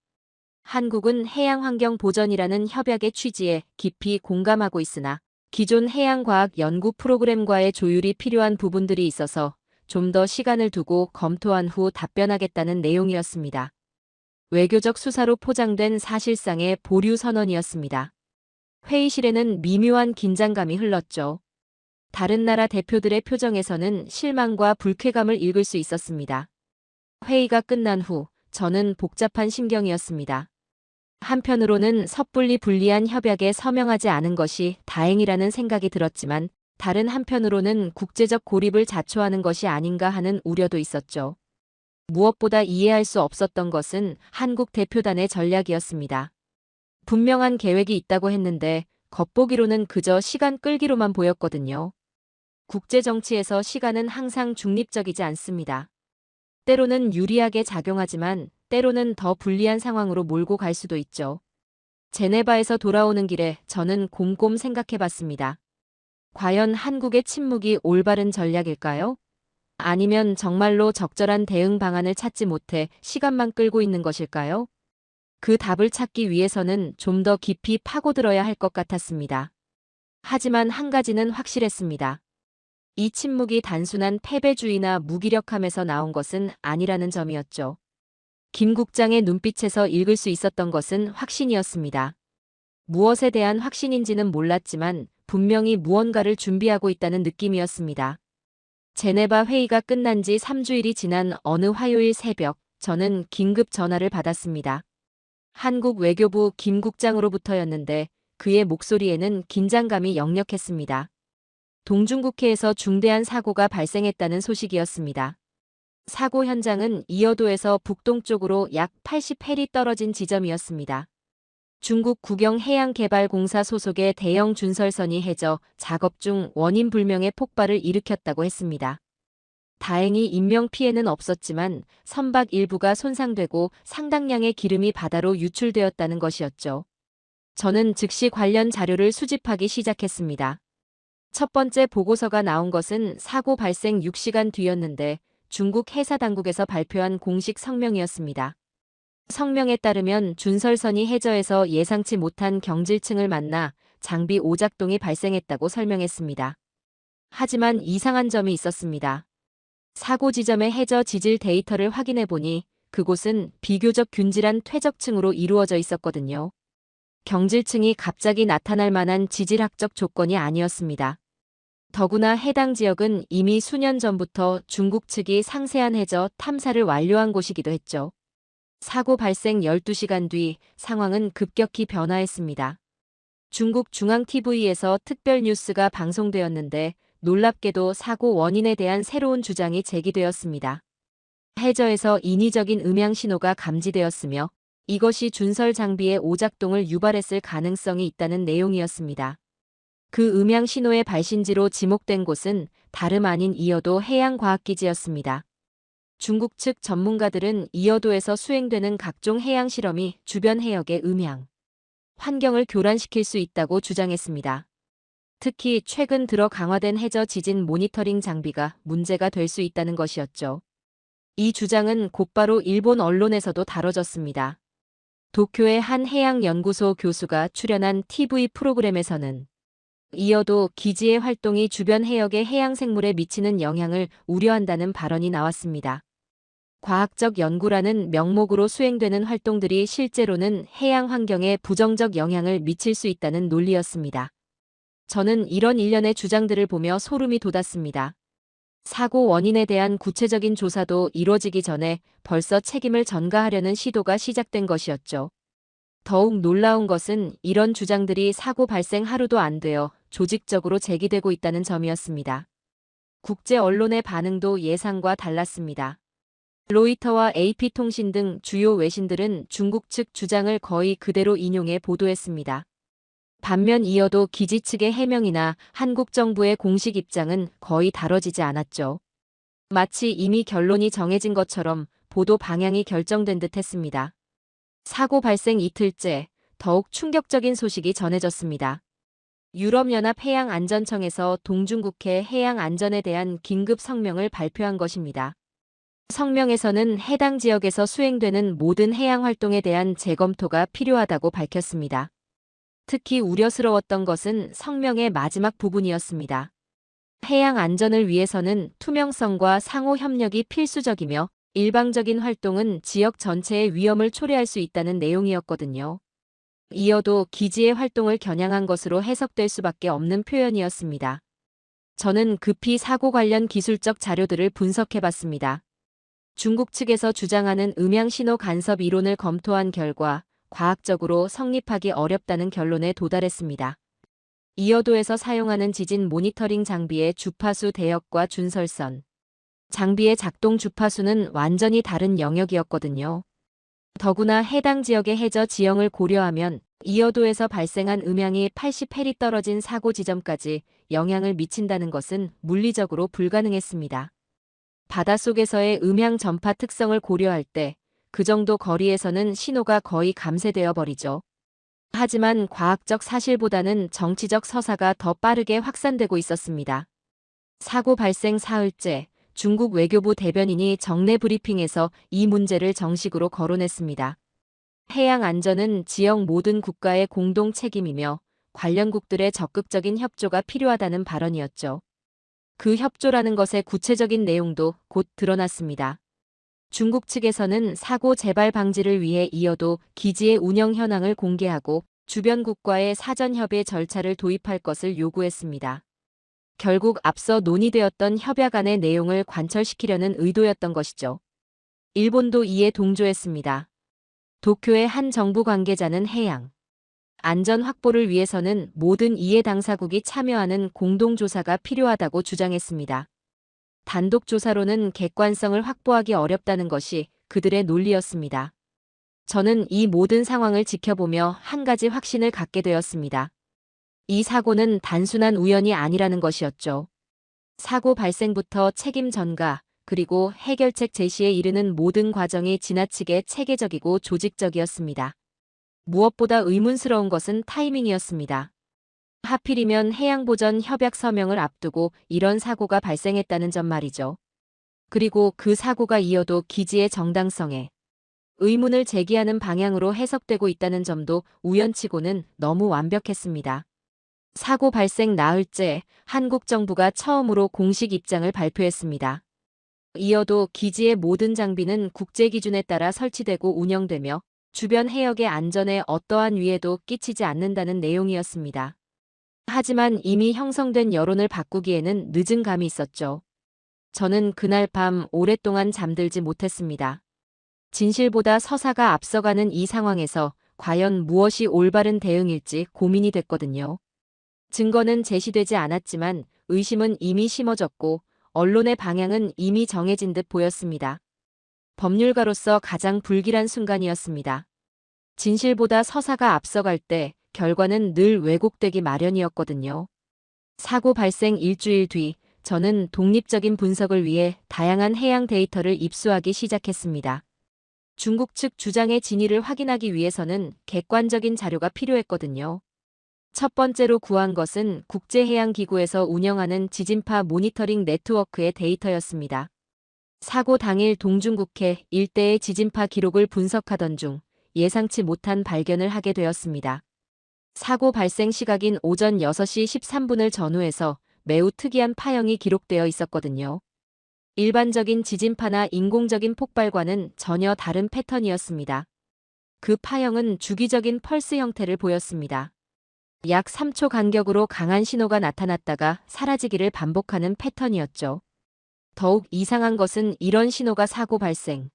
한국은 해양환경 보전이라는 협약의 취지에 깊이 공감하고 있으나 기존 해양과학 연구 프로그램과의 조율이 필요한 부분들이 있어서 좀 더 시간을 두고 검토한 후 답변하겠다는 내용이었습니다. 외교적 수사로 포장된 사실상의 보류 선언이었습니다. 회의실에는 미묘한 긴장감이 흘렀죠. 다른 나라 대표들의 표정에서는 실망과 불쾌감을 읽을 수 있었습니다. 회의가 끝난 후 저는 복잡한 심경이었습니다. 한편으로는 섣불리 불리한 협약에 서명하지 않은 것이 다행이라는 생각이 들었지만 다른 한편으로는 국제적 고립을 자초하는 것이 아닌가 하는 우려도 있었죠. 무엇보다 이해할 수 없었던 것은 한국 대표단의 전략이었습니다. 분명한 계획이 있다고 했는데 겉보기로는 그저 시간 끌기로만 보였거든요. 국제정치에서 시간은 항상 중립적이지 않습니다. 때로는 유리하게 작용하지만 때로는 더 불리한 상황으로 몰고 갈 수도 있죠. 제네바에서 돌아오는 길에 저는 곰곰 생각해봤습니다. 과연 한국의 침묵이 올바른 전략일까요? 아니면 정말로 적절한 대응 방안을 찾지 못해 시간만 끌고 있는 것일까요? 그 답을 찾기 위해서는 좀 더 깊이 파고들어야 할 것 같았습니다. 하지만 한 가지는 확실했습니다. 이 침묵이 단순한 패배주의나 무기력함에서 나온 것은 아니라는 점이었죠. 김 국장의 눈빛에서 읽을 수 있었던 것은 확신이었습니다. 무엇에 대한 확신인지는 몰랐지만 분명히 무언가를 준비하고 있다는 느낌이었습니다. 제네바 회의가 끝난 지 3주일이 지난 어느 화요일 새벽, 저는 긴급 전화를 받았습니다. 한국 외교부 김 국장으로부터였는데 그의 목소리에는 긴장감이 역력했습니다. 동중국해에서 중대한 사고가 발생했다는 소식이었습니다. 사고 현장은 이어도에서 북동쪽으로 약 80해리 떨어진 지점이었습니다. 중국 국영해양개발공사 소속의 대형 준설선이 해저 작업 중 원인 불명의 폭발을 일으켰다고 했습니다. 다행히 인명피해는 없었지만 선박 일부가 손상되고 상당량의 기름이 바다로 유출되었다는 것이었죠. 저는 즉시 관련 자료를 수집하기 시작했습니다. 첫 번째 보고서가 나온 것은 사고 발생 6시간 뒤였는데 중국 해사당국에서 발표한 공식 성명이었습니다. 성명에 따르면 준설선이 해저에서 예상치 못한 경질층을 만나 장비 오작동이 발생했다고 설명했습니다. 하지만 이상한 점이 있었습니다. 사고 지점의 해저 지질 데이터를 확인해 보니 그곳은 비교적 균질한 퇴적층으로 이루어져 있었거든요. 경질층이 갑자기 나타날 만한 지질학적 조건이 아니었습니다. 더구나 해당 지역은 이미 수년 전부터 중국 측이 상세한 해저 탐사를 완료한 곳이기도 했죠. 사고 발생 12시간 뒤 상황은 급격히 변화했습니다. 중국 중앙TV에서 특별 뉴스가 방송되었는데 놀랍게도 사고 원인에 대한 새로운 주장이 제기되었습니다. 해저에서 인위적인 음향 신호가 감지되었으며 이것이 준설 장비의 오작동을 유발했을 가능성이 있다는 내용이었습니다. 그 음향 신호의 발신지로 지목된 곳은 다름 아닌 이어도 해양과학기지였습니다. 중국 측 전문가들은 이어도에서 수행되는 각종 해양 실험이 주변 해역의 음향, 환경을 교란시킬 수 있다고 주장했습니다. 특히 최근 들어 강화된 해저 지진 모니터링 장비가 문제가 될 수 있다는 것이었죠. 이 주장은 곧바로 일본 언론에서도 다뤄졌습니다. 도쿄의 한 해양연구소 교수가 출연한 TV 프로그램에서는 이어도 기지의 활동이 주변 해역의 해양생물에 미치는 영향을 우려한다는 발언이 나왔습니다. 과학적 연구라는 명목으로 수행되는 활동들이 실제로는 해양 환경에 부정적 영향을 미칠 수 있다는 논리였습니다. 저는 이런 일련의 주장들을 보며 소름이 돋았습니다. 사고 원인에 대한 구체적인 조사도 이루어지기 전에 벌써 책임을 전가하려는 시도가 시작된 것이었죠. 더욱 놀라운 것은 이런 주장들이 사고 발생 하루도 안 되어 조직적으로 제기되고 있다는 점이었습니다. 국제 언론의 반응도 예상과 달랐습니다. 로이터와 AP통신 등 주요 외신들은 중국 측 주장을 거의 그대로 인용해 보도했습니다. 반면 이어도 기지 측의 해명이나 한국 정부의 공식 입장은 거의 다뤄지지 않았죠. 마치 이미 결론이 정해진 것처럼 보도 방향이 결정된 듯 했습니다. 사고 발생 이틀째 더욱 충격적인 소식이 전해졌습니다. 유럽연합 해양안전청에서 동중국해 해양 안전에 대한 긴급 성명을 발표한 것입니다. 성명에서는 해당 지역에서 수행되는 모든 해양 활동에 대한 재검토가 필요하다고 밝혔습니다. 특히 우려스러웠던 것은 성명의 마지막 부분이었습니다. 해양 안전을 위해서는 투명성과 상호 협력이 필수적이며 일방적인 활동은 지역 전체의 위험을 초래할 수 있다는 내용이었거든요. 이어도 기지의 활동을 겨냥한 것으로 해석될 수밖에 없는 표현이었습니다. 저는 급히 사고 관련 기술적 자료들을 분석해봤습니다. 중국 측에서 주장하는 음향신호 간섭 이론을 검토한 결과 과학적으로 성립하기 어렵다는 결론에 도달했습니다. 이어도에서 사용하는 지진 모니터링 장비의 주파수 대역과 준설선, 장비의 작동 주파수는 완전히 다른 영역이었거든요. 더구나 해당 지역의 해저 지형을 고려하면 이어도에서 발생한 음향이 80해리 떨어진 사고 지점까지 영향을 미친다는 것은 물리적으로 불가능했습니다. 바닷속에서의 음향 전파 특성을 고려할 때 그 정도 거리에서는 신호가 거의 감쇄되어 버리죠. 하지만 과학적 사실보다는 정치적 서사가 더 빠르게 확산되고 있었습니다. 사고 발생 사흘째 중국 외교부 대변인이 정례 브리핑에서 이 문제를 정식으로 거론했습니다. 해양 안전은 지역 모든 국가의 공동 책임이며 관련국들의 적극적인 협조가 필요하다는 발언이었죠. 그 협조라는 것의 구체적인 내용도 곧 드러났습니다. 중국 측에서는 사고 재발 방지를 위해 이어도 기지의 운영 현황을 공개하고 주변국과의 사전 협의 절차를 도입할 것을 요구했습니다. 결국 앞서 논의되었던 협약안의 내용을 관철시키려는 의도였던 것이죠. 일본도 이에 동조했습니다. 도쿄의 한 정부 관계자는 해양 안전 확보를 위해서는 모든 이해 당사국이 참여하는 공동조사가 필요하다고 주장했습니다. 단독 조사로는 객관성을 확보하기 어렵다는 것이 그들의 논리였습니다. 저는 이 모든 상황을 지켜보며 한 가지 확신을 갖게 되었습니다. 이 사고는 단순한 우연이 아니라는 것이었죠. 사고 발생부터 책임 전가, 그리고 해결책 제시에 이르는 모든 과정이 지나치게 체계적이고 조직적이었습니다. 무엇보다 의문스러운 것은 타이밍이었습니다. 하필이면 해양보전 협약 서명을 앞두고 이런 사고가 발생했다는 점 말이죠. 그리고 그 사고가 이어도 기지의 정당성에 의문을 제기하는 방향으로 해석되고 있다는 점도 우연치고는 너무 완벽했습니다. 사고 발생 나흘째 한국 정부가 처음으로 공식 입장을 발표했습니다. 이어도 기지의 모든 장비는 국제 기준에 따라 설치되고 운영되며 주변 해역의 안전에 어떠한 위해도 끼치지 않는다는 내용이었습니다. 하지만 이미 형성된 여론을 바꾸기에는 늦은 감이 있었죠. 저는 그날 밤 오랫동안 잠들지 못했습니다. 진실보다 서사가 앞서가는 이 상황에서 과연 무엇이 올바른 대응일지 고민이 됐거든요. 증거는 제시되지 않았지만 의심은 이미 심어졌고 언론의 방향은 이미 정해진 듯 보였습니다. 법률가로서 가장 불길한 순간이었습니다. 진실보다 서사가 앞서갈 때 결과는 늘 왜곡되기 마련이었거든요. 사고 발생 일주일 뒤 저는 독립적인 분석을 위해 다양한 해양 데이터를 입수하기 시작했습니다. 중국 측 주장의 진위를 확인하기 위해서는 객관적인 자료가 필요했거든요. 첫 번째로 구한 것은 국제해양기구에서 운영하는 지진파 모니터링 네트워크의 데이터였습니다. 사고 당일 동중국해 일대의 지진파 기록을 분석하던 중 예상치 못한 발견을 하게 되었습니다. 사고 발생 시각인 오전 6시 13분을 전후해서 매우 특이한 파형이 기록되어 있었거든요. 일반적인 지진파나 인공적인 폭발과는 전혀 다른 패턴이었습니다. 그 파형은 주기적인 펄스 형태를 보였습니다. 약 3초 간격으로 강한 신호가 나타났다가 사라지기를 반복하는 패턴이었죠. 더욱 이상한 것은 이런 신호가 사고 발생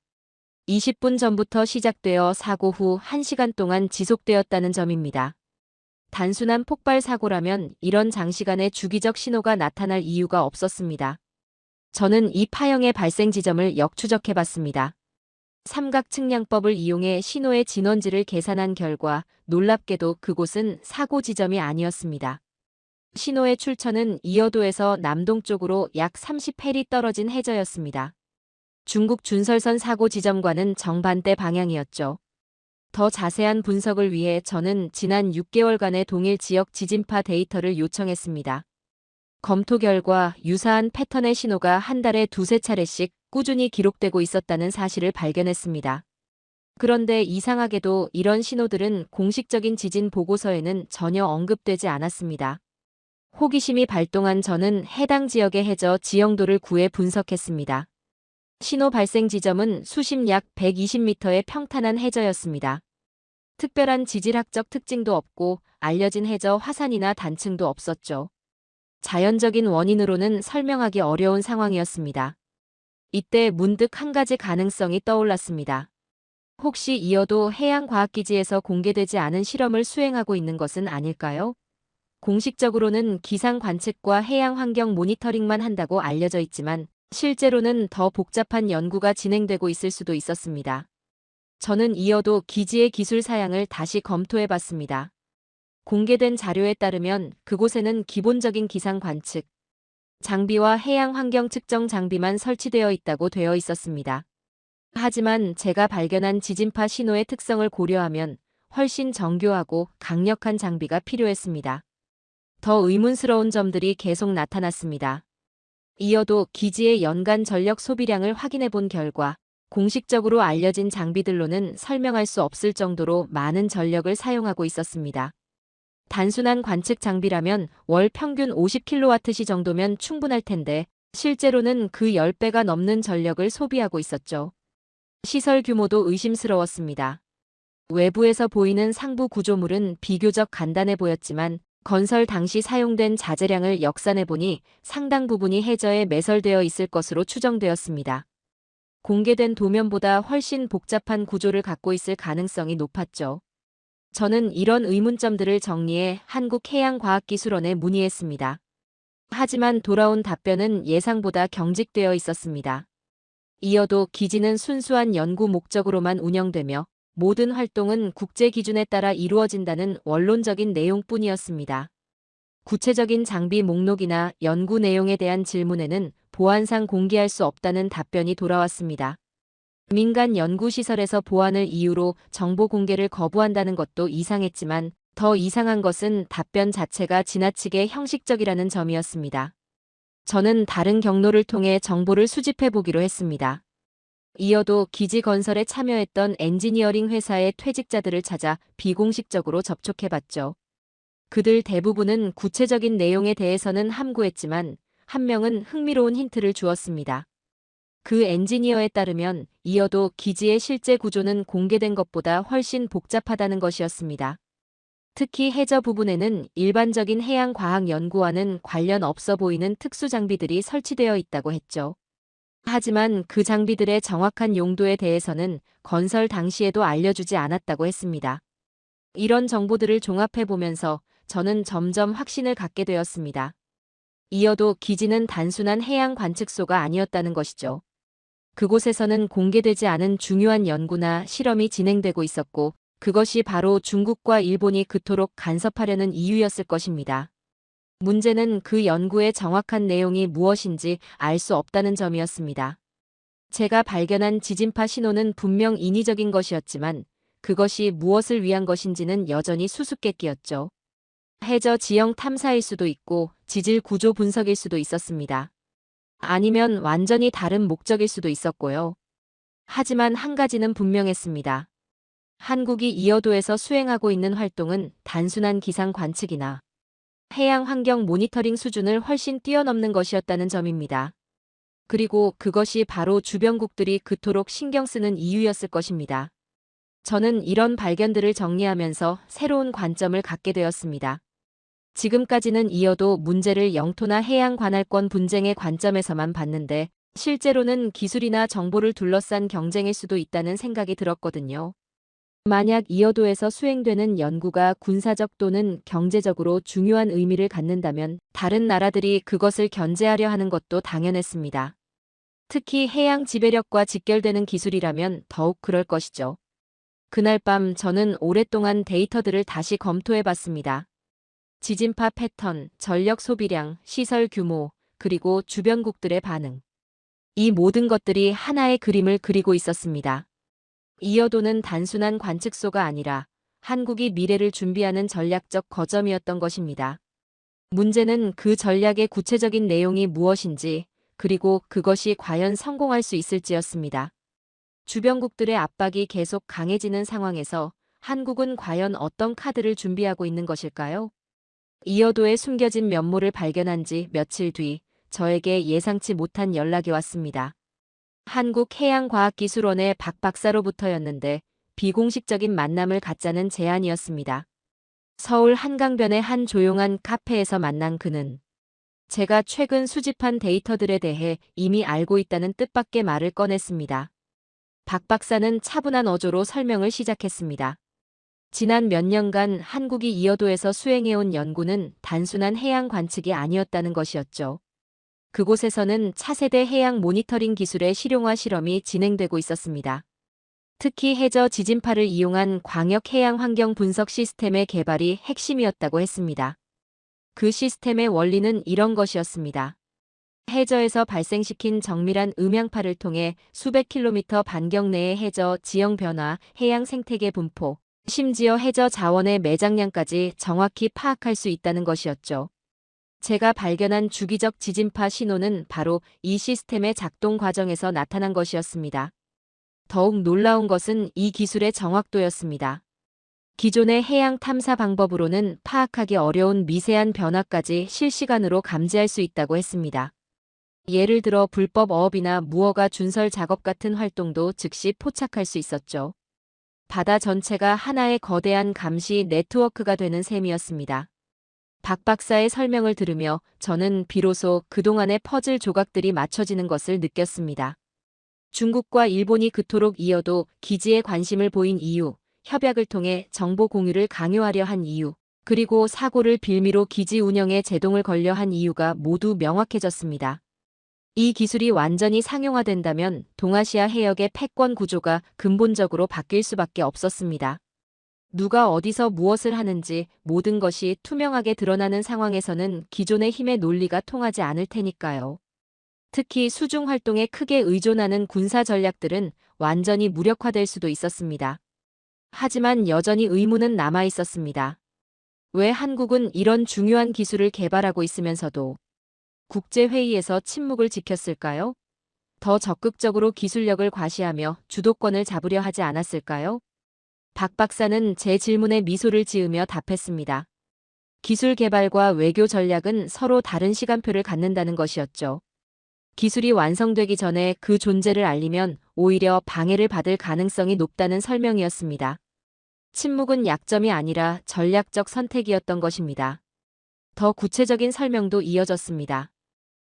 20분 전부터 시작되어 사고 후 1시간 동안 지속되었다는 점입니다. 단순한 폭발 사고라면 이런 장시간의 주기적 신호가 나타날 이유가 없었습니다. 저는 이 파형의 발생 지점을 역추적해봤습니다. 삼각 측량법을 이용해 신호의 진원지를 계산한 결과 놀랍게도 그곳은 사고 지점이 아니었습니다. 신호의 출처는 이어도에서 남동쪽으로 약 30해리 떨어진 해저였습니다. 중국 준설선 사고 지점과는 정반대 방향이었죠. 더 자세한 분석을 위해 저는 지난 6개월간의 동일 지역 지진파 데이터를 요청했습니다. 검토 결과 유사한 패턴의 신호가 한 달에 두세 차례씩 꾸준히 기록되고 있었다는 사실을 발견했습니다. 그런데 이상하게도 이런 신호들은 공식적인 지진 보고서에는 전혀 언급되지 않았습니다. 호기심이 발동한 저는 해당 지역의 해저 지형도를 구해 분석했습니다. 신호 발생 지점은 수심 약 120m의 평탄한 해저였습니다. 특별한 지질학적 특징도 없고 알려진 해저 화산이나 단층도 없었죠. 자연적인 원인으로는 설명하기 어려운 상황이었습니다. 이때 문득 한 가지 가능성이 떠올랐습니다. 혹시 이어도 해양과학기지에서 공개되지 않은 실험을 수행하고 있는 것은 아닐까요? 공식적으로는 기상 관측과 해양 환경 모니터링만 한다고 알려져 있지만 실제로는 더 복잡한 연구가 진행되고 있을 수도 있었습니다. 저는 이어도 기지의 기술 사양을 다시 검토해봤습니다. 공개된 자료에 따르면 그곳에는 기본적인 기상 관측 장비와 해양 환경 측정 장비만 설치되어 있다고 되어 있었습니다. 하지만 제가 발견한 지진파 신호의 특성을 고려하면 훨씬 정교하고 강력한 장비가 필요했습니다. 더 의문스러운 점들이 계속 나타났습니다. 이어도 기지의 연간 전력 소비량을 확인해 본 결과 공식적으로 알려진 장비들로는 설명할 수 없을 정도로 많은 전력을 사용하고 있었습니다. 단순한 관측 장비라면 월 평균 50kWh 정도면 충분할 텐데 실제로는 그 10배가 넘는 전력을 소비하고 있었죠. 시설 규모도 의심스러웠습니다. 외부에서 보이는 상부 구조물은 비교적 간단해 보였지만 건설 당시 사용된 자재량을 역산해 보니 상당 부분이 해저에 매설되어 있을 것으로 추정되었습니다. 공개된 도면보다 훨씬 복잡한 구조를 갖고 있을 가능성이 높았죠. 저는 이런 의문점들을 정리해 한국해양과학기술원에 문의했습니다. 하지만 돌아온 답변은 예상보다 경직되어 있었습니다. 이어도 기지는 순수한 연구 목적으로만 운영되며 모든 활동은 국제 기준에 따라 이루어진다는 원론적인 내용뿐이었습니다. 구체적인 장비 목록이나 연구 내용에 대한 질문에는 보안상 공개할 수 없다는 답변이 돌아왔습니다. 민간 연구시설에서 보안을 이유로 정보 공개를 거부한다는 것도 이상했지만 더 이상한 것은 답변 자체가 지나치게 형식적이라는 점이었습니다. 저는 다른 경로를 통해 정보를 수집해 보기로 했습니다. 이어도 기지 건설에 참여했던 엔지니어링 회사의 퇴직자들을 찾아 비공식적으로 접촉해봤죠. 그들 대부분은 구체적인 내용에 대해서는 함구했지만 한 명은 흥미로운 힌트를 주었습니다. 그 엔지니어에 따르면 이어도 기지의 실제 구조는 공개된 것보다 훨씬 복잡하다는 것이었습니다. 특히 해저 부분에는 일반적인 해양과학연구와는 관련 없어 보이는 특수 장비들이 설치되어 있다고 했죠. 하지만 그 장비들의 정확한 용도에 대해서는 건설 당시에도 알려주지 않았다고 했습니다. 이런 정보들을 종합해보면서 저는 점점 확신을 갖게 되었습니다. 이어도 기지는 단순한 해양 관측소가 아니었다는 것이죠. 그곳에서는 공개되지 않은 중요한 연구나 실험이 진행되고 있었고, 그것이 바로 중국과 일본이 그토록 간섭하려는 이유였을 것입니다. 문제는 그 연구의 정확한 내용이 무엇인지 알 수 없다는 점이었습니다. 제가 발견한 지진파 신호는 분명 인위적인 것이었지만 그것이 무엇을 위한 것인지는 여전히 수수께끼였죠. 해저 지형 탐사일 수도 있고 지질 구조 분석일 수도 있었습니다. 아니면 완전히 다른 목적일 수도 있었고요. 하지만 한 가지는 분명했습니다. 한국이 이어도에서 수행하고 있는 활동은 단순한 기상 관측이나 해양 환경 모니터링 수준을 훨씬 뛰어넘는 것이었다는 점입니다. 그리고 그것이 바로 주변국들이 그토록 신경 쓰는 이유였을 것입니다. 저는 이런 발견들을 정리하면서 새로운 관점을 갖게 되었습니다. 지금까지는 이어도 문제를 영토나 해양 관할권 분쟁의 관점에서만 봤는데 실제로는 기술이나 정보를 둘러싼 경쟁일 수도 있다는 생각이 들었거든요. 만약 이어도에서 수행되는 연구가 군사적 또는 경제적으로 중요한 의미를 갖는다면 다른 나라들이 그것을 견제하려 하는 것도 당연했습니다. 특히 해양 지배력과 직결되는 기술이라면 더욱 그럴 것이죠. 그날 밤 저는 오랫동안 데이터들을 다시 검토해 봤습니다. 지진파 패턴, 전력 소비량, 시설 규모, 그리고 주변국들의 반응. 이 모든 것들이 하나의 그림을 그리고 있었습니다. 이어도는 단순한 관측소가 아니라 한국이 미래를 준비하는 전략적 거점이었던 것입니다. 문제는 그 전략의 구체적인 내용이 무엇인지, 그리고 그것이 과연 성공할 수 있을지였습니다. 주변국들의 압박이 계속 강해지는 상황에서 한국은 과연 어떤 카드를 준비하고 있는 것일까요? 이어도에 숨겨진 면모를 발견한 지 며칠 뒤 저에게 예상치 못한 연락이 왔습니다. 한국해양과학기술원의 박 박사로부터였는데 비공식적인 만남을 갖자는 제안이었습니다. 서울 한강변의 한 조용한 카페에서 만난 그는 제가 최근 수집한 데이터들에 대해 이미 알고 있다는 뜻밖의 말을 꺼냈습니다. 박 박사는 차분한 어조로 설명을 시작했습니다. 지난 몇 년간 한국이 이어도에서 수행해온 연구는 단순한 해양 관측이 아니었다는 것이었죠. 그곳에서는 차세대 해양 모니터링 기술의 실용화 실험이 진행되고 있었습니다. 특히 해저 지진파를 이용한 광역 해양 환경 분석 시스템의 개발이 핵심이었다고 했습니다. 그 시스템의 원리는 이런 것이었습니다. 해저에서 발생시킨 정밀한 음향파를 통해 수백 킬로미터 반경 내의 해저 지형 변화, 해양 생태계 분포, 심지어 해저 자원의 매장량까지 정확히 파악할 수 있다는 것이었죠. 제가 발견한 주기적 지진파 신호는 바로 이 시스템의 작동 과정에서 나타난 것이었습니다. 더욱 놀라운 것은 이 기술의 정확도였습니다. 기존의 해양 탐사 방법으로는 파악하기 어려운 미세한 변화까지 실시간으로 감지할 수 있다고 했습니다. 예를 들어 불법 어업이나 무허가 준설 작업 같은 활동도 즉시 포착할 수 있었죠. 바다 전체가 하나의 거대한 감시 네트워크가 되는 셈이었습니다. 박 박사의 설명을 들으며 저는 비로소 그동안의 퍼즐 조각들이 맞춰지는 것을 느꼈습니다. 중국과 일본이 그토록 이어도 기지에 관심을 보인 이유, 협약을 통해 정보 공유를 강요하려 한 이유, 그리고 사고를 빌미로 기지 운영에 제동을 걸려 한 이유가 모두 명확해졌습니다. 이 기술이 완전히 상용화된다면 동아시아 해역의 패권 구조가 근본적으로 바뀔 수밖에 없었습니다. 누가 어디서 무엇을 하는지 모든 것이 투명하게 드러나는 상황에서는 기존의 힘의 논리가 통하지 않을 테니까요. 특히 수중 활동에 크게 의존하는 군사 전략들은 완전히 무력화될 수도 있었습니다. 하지만 여전히 의문은 남아 있었습니다. 왜 한국은 이런 중요한 기술을 개발하고 있으면서도 국제회의에서 침묵을 지켰을까요? 더 적극적으로 기술력을 과시하며 주도권을 잡으려 하지 않았을까요? 박 박사는 제 질문에 미소를 지으며 답했습니다. 기술 개발과 외교 전략은 서로 다른 시간표를 갖는다는 것이었죠. 기술이 완성되기 전에 그 존재를 알리면 오히려 방해를 받을 가능성이 높다는 설명이었습니다. 침묵은 약점이 아니라 전략적 선택이었던 것입니다. 더 구체적인 설명도 이어졌습니다.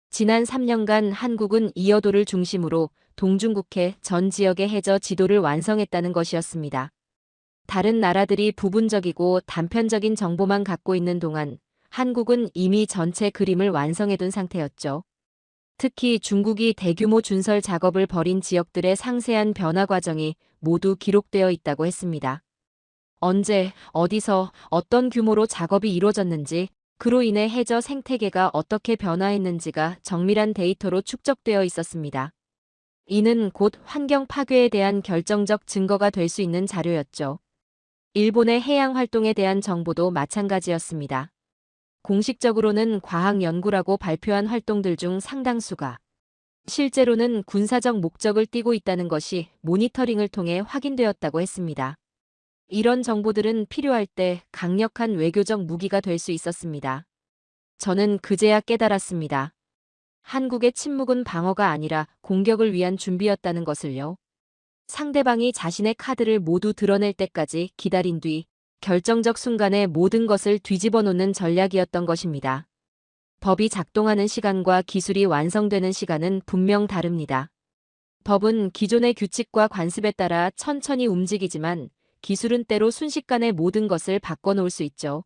지난 3년간 한국은 이어도를 중심으로 동중국해 전 지역의 해저 지도를 완성했다는 것이었습니다. 다른 나라들이 부분적이고 단편적인 정보만 갖고 있는 동안 한국은 이미 전체 그림을 완성해둔 상태였죠. 특히 중국이 대규모 준설 작업을 벌인 지역들의 상세한 변화 과정이 모두 기록되어 있다고 했습니다. 언제, 어디서, 어떤 규모로 작업이 이루어졌는지, 그로 인해 해저 생태계가 어떻게 변화했는지가 정밀한 데이터로 축적되어 있었습니다. 이는 곧 환경 파괴에 대한 결정적 증거가 될 수 있는 자료였죠. 일본의 해양 활동에 대한 정보도 마찬가지였습니다. 공식적으로는 과학 연구라고 발표한 활동들 중 상당수가 실제로는 군사적 목적을 띠고 있다는 것이 모니터링을 통해 확인되었다고 했습니다. 이런 정보들은 필요할 때 강력한 외교적 무기가 될 수 있었습니다. 저는 그제야 깨달았습니다. 한국의 침묵은 방어가 아니라 공격을 위한 준비였다는 것을요. 상대방이 자신의 카드를 모두 드러낼 때까지 기다린 뒤 결정적 순간에 모든 것을 뒤집어 놓는 전략이었던 것입니다. 법이 작동하는 시간과 기술이 완성되는 시간은 분명 다릅니다. 법은 기존의 규칙과 관습에 따라 천천히 움직이지만 기술은 때로 순식간에 모든 것을 바꿔놓을 수 있죠.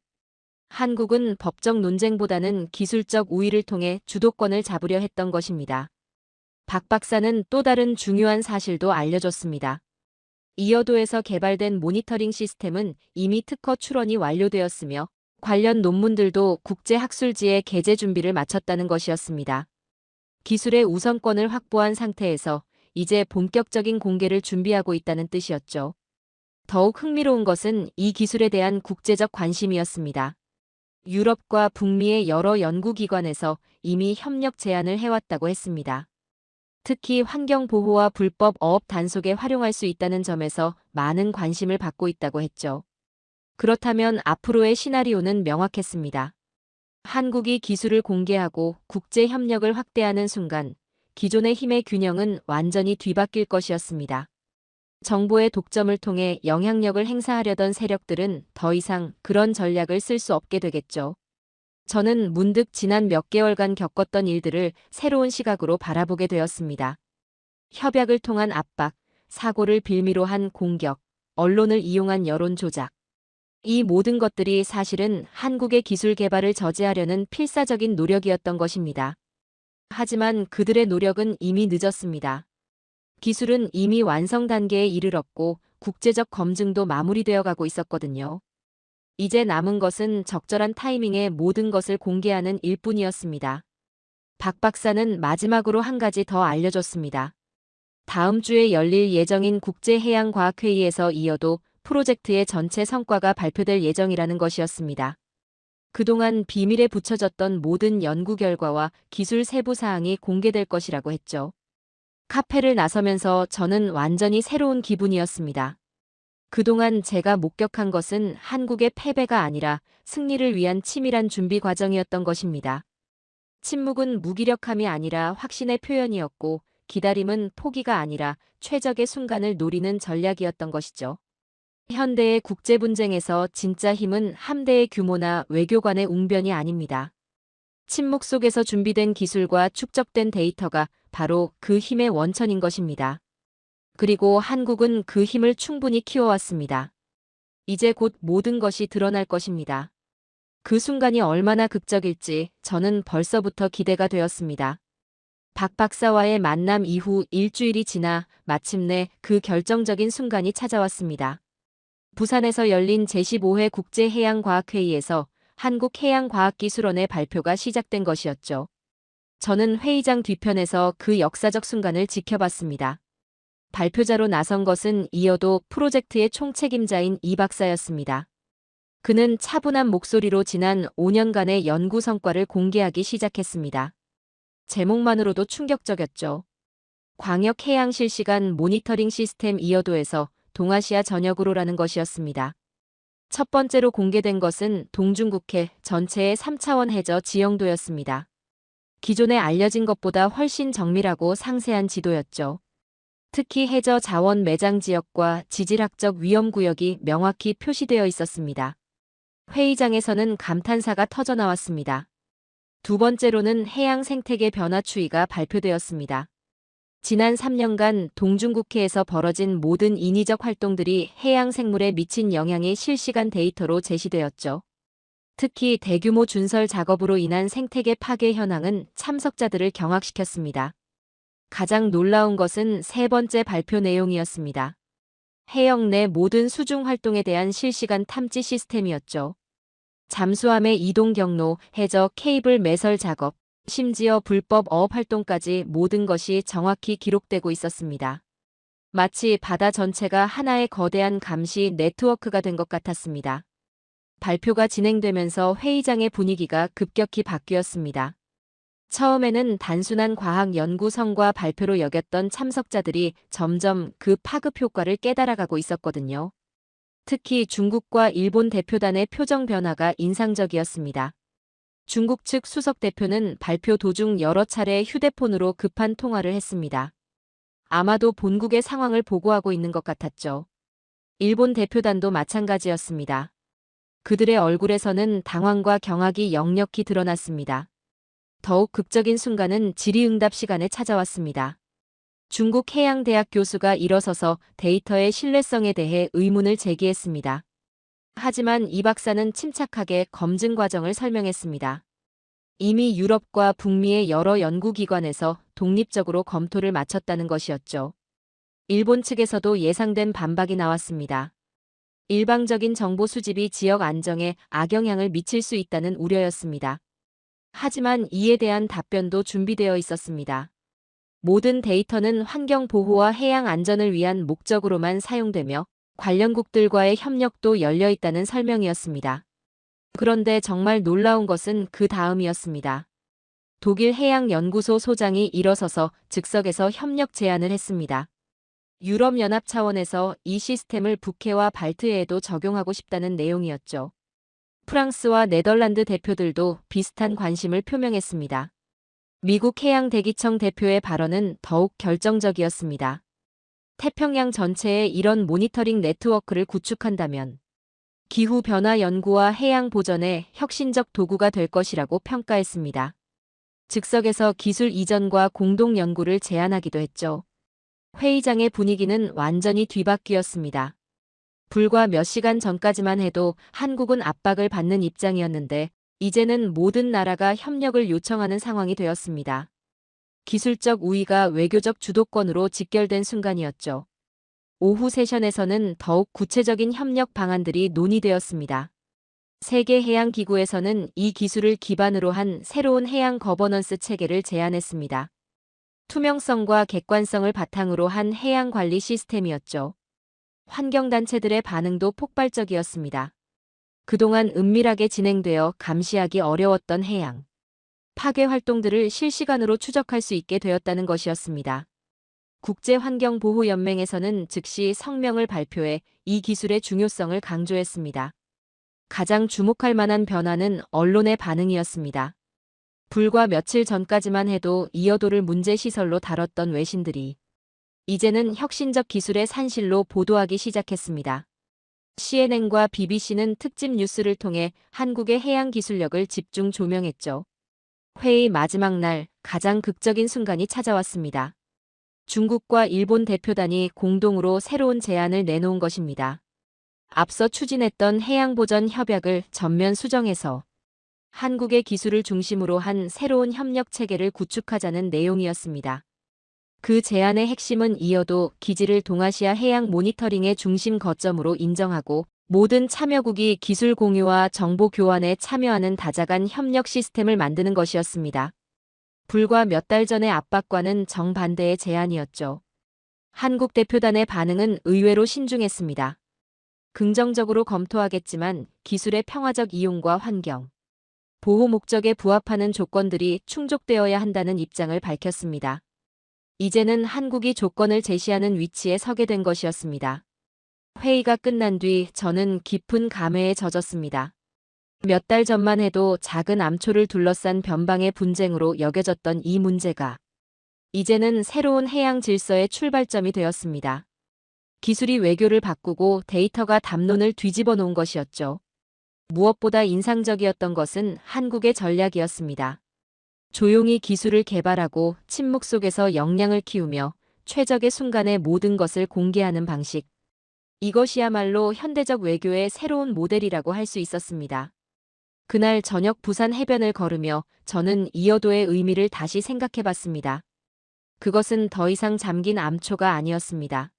한국은 법적 논쟁보다는 기술적 우위를 통해 주도권을 잡으려 했던 것입니다. 박 박사는 또 다른 중요한 사실도 알려줬습니다. 이어도에서 개발된 모니터링 시스템은 이미 특허 출원이 완료되었으며 관련 논문들도 국제학술지에 게재 준비를 마쳤다는 것이었습니다. 기술의 우선권을 확보한 상태에서 이제 본격적인 공개를 준비하고 있다는 뜻이었죠. 더욱 흥미로운 것은 이 기술에 대한 국제적 관심이었습니다. 유럽과 북미의 여러 연구기관에서 이미 협력 제안을 해왔다고 했습니다. 특히 환경보호와 불법 어업 단속에 활용할 수 있다는 점에서 많은 관심을 받고 있다고 했죠. 그렇다면 앞으로의 시나리오는 명확했습니다. 한국이 기술을 공개하고 국제 협력을 확대하는 순간 기존의 힘의 균형은 완전히 뒤바뀔 것이었습니다. 정보의 독점을 통해 영향력을 행사하려던 세력들은 더 이상 그런 전략을 쓸 수 없게 되겠죠. 저는 문득 지난 몇 개월간 겪었던 일들을 새로운 시각으로 바라보게 되었습니다. 협약을 통한 압박, 사고를 빌미로 한 공격, 언론을 이용한 여론 조작. 이 모든 것들이 사실은 한국의 기술 개발을 저지하려는 필사적인 노력이었던 것입니다. 하지만 그들의 노력은 이미 늦었습니다. 기술은 이미 완성 단계에 이르렀고 국제적 검증도 마무리되어 가고 있었거든요. 이제 남은 것은 적절한 타이밍에 모든 것을 공개하는 일뿐이었습니다. 박 박사는 마지막으로 한 가지 더 알려줬습니다. 다음 주에 열릴 예정인 국제해양과학회의에서 이어도 프로젝트의 전체 성과가 발표될 예정이라는 것이었습니다. 그동안 비밀에 붙여졌던 모든 연구 결과와 기술 세부 사항이 공개될 것이라고 했죠. 카페를 나서면서 저는 완전히 새로운 기분이었습니다. 그동안 제가 목격한 것은 한국의 패배가 아니라 승리를 위한 치밀한 준비 과정이었던 것입니다. 침묵은 무기력함이 아니라 확신의 표현이었고 기다림은 포기가 아니라 최적의 순간을 노리는 전략이었던 것이죠. 현대의 국제 분쟁에서 진짜 힘은 함대의 규모나 외교관의 웅변이 아닙니다. 침묵 속에서 준비된 기술과 축적된 데이터가 바로 그 힘의 원천인 것입니다. 그리고 한국은 그 힘을 충분히 키워왔습니다. 이제 곧 모든 것이 드러날 것입니다. 그 순간이 얼마나 극적일지 저는 벌써부터 기대가 되었습니다. 박 박사와의 만남 이후 일주일이 지나 마침내 그 결정적인 순간이 찾아왔습니다. 부산에서 열린 제15회 국제해양과학회의에서 한국해양과학기술원의 발표가 시작된 것이었죠. 저는 회의장 뒤편에서 그 역사적 순간을 지켜봤습니다. 발표자로 나선 것은 이어도 프로젝트의 총책임자인 이 박사였습니다. 그는 차분한 목소리로 지난 5년간의 연구 성과를 공개하기 시작했습니다. 제목만으로도 충격적이었죠. 광역 해양 실시간 모니터링 시스템 이어도에서 동아시아 전역으로라는 것이었습니다. 첫 번째로 공개된 것은 동중국해 전체의 3차원 해저 지형도였습니다. 기존에 알려진 것보다 훨씬 정밀하고 상세한 지도였죠. 특히 해저 자원 매장 지역과 지질학적 위험구역이 명확히 표시되어 있었습니다. 회의장에서는 감탄사가 터져나왔습니다. 두 번째로는 해양 생태계 변화 추이가 발표되었습니다. 지난 3년간 동중국해에서 벌어진 모든 인위적 활동들이 해양 생물에 미친 영향이 실시간 데이터로 제시되었죠. 특히 대규모 준설 작업으로 인한 생태계 파괴 현황은 참석자들을 경악시켰습니다. 가장 놀라운 것은 세 번째 발표 내용이었습니다. 해역 내 모든 수중 활동에 대한 실시간 탐지 시스템이었죠. 잠수함의 이동 경로, 해저 케이블 매설 작업, 심지어 불법 어업 활동까지 모든 것이 정확히 기록되고 있었습니다. 마치 바다 전체가 하나의 거대한 감시 네트워크가 된 것 같았습니다. 발표가 진행되면서 회의장의 분위기가 급격히 바뀌었습니다. 처음에는 단순한 과학 연구 성과 발표로 여겼던 참석자들이 점점 그 파급 효과를 깨달아가고 있었거든요. 특히 중국과 일본 대표단의 표정 변화가 인상적이었습니다. 중국 측 수석 대표는 발표 도중 여러 차례 휴대폰으로 급한 통화를 했습니다. 아마도 본국의 상황을 보고하고 있는 것 같았죠. 일본 대표단도 마찬가지였습니다. 그들의 얼굴에서는 당황과 경악이 역력히 드러났습니다. 더욱 극적인 순간은 질의응답 시간에 찾아왔습니다. 중국 해양대학 교수가 일어서서 데이터의 신뢰성에 대해 의문을 제기했습니다. 하지만 이 박사는 침착하게 검증 과정을 설명했습니다. 이미 유럽과 북미의 여러 연구기관에서 독립적으로 검토를 마쳤다는 것이었죠. 일본 측에서도 예상된 반박이 나왔습니다. 일방적인 정보 수집이 지역 안정에 악영향을 미칠 수 있다는 우려였습니다. 하지만 이에 대한 답변도 준비되어 있었습니다. 모든 데이터는 환경 보호와 해양 안전을 위한 목적으로만 사용되며 관련국들과의 협력도 열려 있다는 설명이었습니다. 그런데 정말 놀라운 것은 그 다음이었습니다. 독일 해양연구소 소장이 일어서서 즉석에서 협력 제안을 했습니다. 유럽연합 차원에서 이 시스템을 북해와 발트해에도 적용하고 싶다는 내용이었죠. 프랑스와 네덜란드 대표들도 비슷한 관심을 표명했습니다. 미국 해양대기청 대표의 발언은 더욱 결정적이었습니다. 태평양 전체에 이런 모니터링 네트워크를 구축한다면 기후변화 연구와 해양 보전의 혁신적 도구가 될 것이라고 평가했습니다. 즉석에서 기술 이전과 공동 연구를 제안하기도 했죠. 회의장의 분위기는 완전히 뒤바뀌었습니다. 불과 몇 시간 전까지만 해도 한국은 압박을 받는 입장이었는데 이제는 모든 나라가 협력을 요청하는 상황이 되었습니다. 기술적 우위가 외교적 주도권으로 직결된 순간이었죠. 오후 세션에서는 더욱 구체적인 협력 방안들이 논의되었습니다. 세계해양기구에서는 이 기술을 기반으로 한 새로운 해양 거버넌스 체계를 제안했습니다. 투명성과 객관성을 바탕으로 한 해양 관리 시스템이었죠. 환경단체들의 반응도 폭발적이었습니다. 그동안 은밀하게 진행되어 감시하기 어려웠던 해양 파괴 활동들을 실시간으로 추적할 수 있게 되었다는 것이었습니다. 국제환경보호연맹에서는 즉시 성명을 발표해 이 기술의 중요성을 강조했습니다. 가장 주목할 만한 변화는 언론의 반응이었습니다. 불과 며칠 전까지만 해도 이어도를 문제시설로 다뤘던 외신들이 이제는 혁신적 기술의 산실로 보도하기 시작했습니다. CNN과 BBC는 특집 뉴스를 통해 한국의 해양 기술력을 집중 조명했죠. 회의 마지막 날 가장 극적인 순간이 찾아왔습니다. 중국과 일본 대표단이 공동으로 새로운 제안을 내놓은 것입니다. 앞서 추진했던 해양보전 협약을 전면 수정해서 한국의 기술을 중심으로 한 새로운 협력 체계를 구축하자는 내용이었습니다. 그 제안의 핵심은 이어도 기지를 동아시아 해양 모니터링의 중심 거점으로 인정하고 모든 참여국이 기술 공유와 정보 교환에 참여하는 다자간 협력 시스템을 만드는 것이었습니다. 불과 몇 달 전의 압박과는 정반대의 제안이었죠. 한국 대표단의 반응은 의외로 신중했습니다. 긍정적으로 검토하겠지만 기술의 평화적 이용과 환경, 보호 목적에 부합하는 조건들이 충족되어야 한다는 입장을 밝혔습니다. 이제는 한국이 조건을 제시하는 위치에 서게 된 것이었습니다. 회의가 끝난 뒤 저는 깊은 감회에 젖었습니다. 몇 달 전만 해도 작은 암초를 둘러싼 변방의 분쟁으로 여겨졌던 이 문제가 이제는 새로운 해양 질서의 출발점이 되었습니다. 기술이 외교를 바꾸고 데이터가 담론을 뒤집어 놓은 것이었죠. 무엇보다 인상적이었던 것은 한국의 전략이었습니다. 조용히 기술을 개발하고 침묵 속에서 역량을 키우며 최적의 순간에 모든 것을 공개하는 방식. 이것이야말로 현대적 외교의 새로운 모델이라고 할 수 있었습니다. 그날 저녁 부산 해변을 걸으며 저는 이어도의 의미를 다시 생각해봤습니다. 그것은 더 이상 잠긴 암초가 아니었습니다.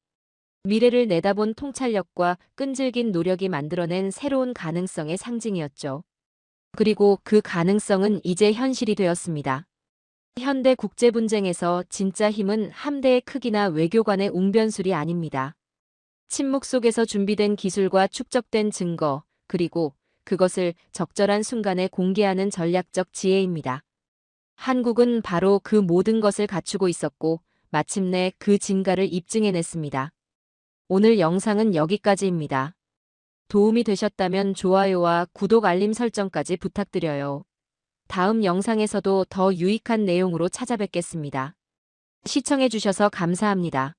미래를 내다본 통찰력과 끈질긴 노력이 만들어낸 새로운 가능성의 상징이었죠. 그리고 그 가능성은 이제 현실이 되었습니다. 현대 국제 분쟁에서 진짜 힘은 함대의 크기나 외교관의 웅변술이 아닙니다. 침묵 속에서 준비된 기술과 축적된 증거, 그리고 그것을 적절한 순간에 공개하는 전략적 지혜입니다. 한국은 바로 그 모든 것을 갖추고 있었고 마침내 그 진가를 입증해냈습니다. 오늘 영상은 여기까지입니다. 도움이 되셨다면 좋아요와 구독 알림 설정까지 부탁드려요. 다음 영상에서도 더 유익한 내용으로 찾아뵙겠습니다. 시청해주셔서 감사합니다.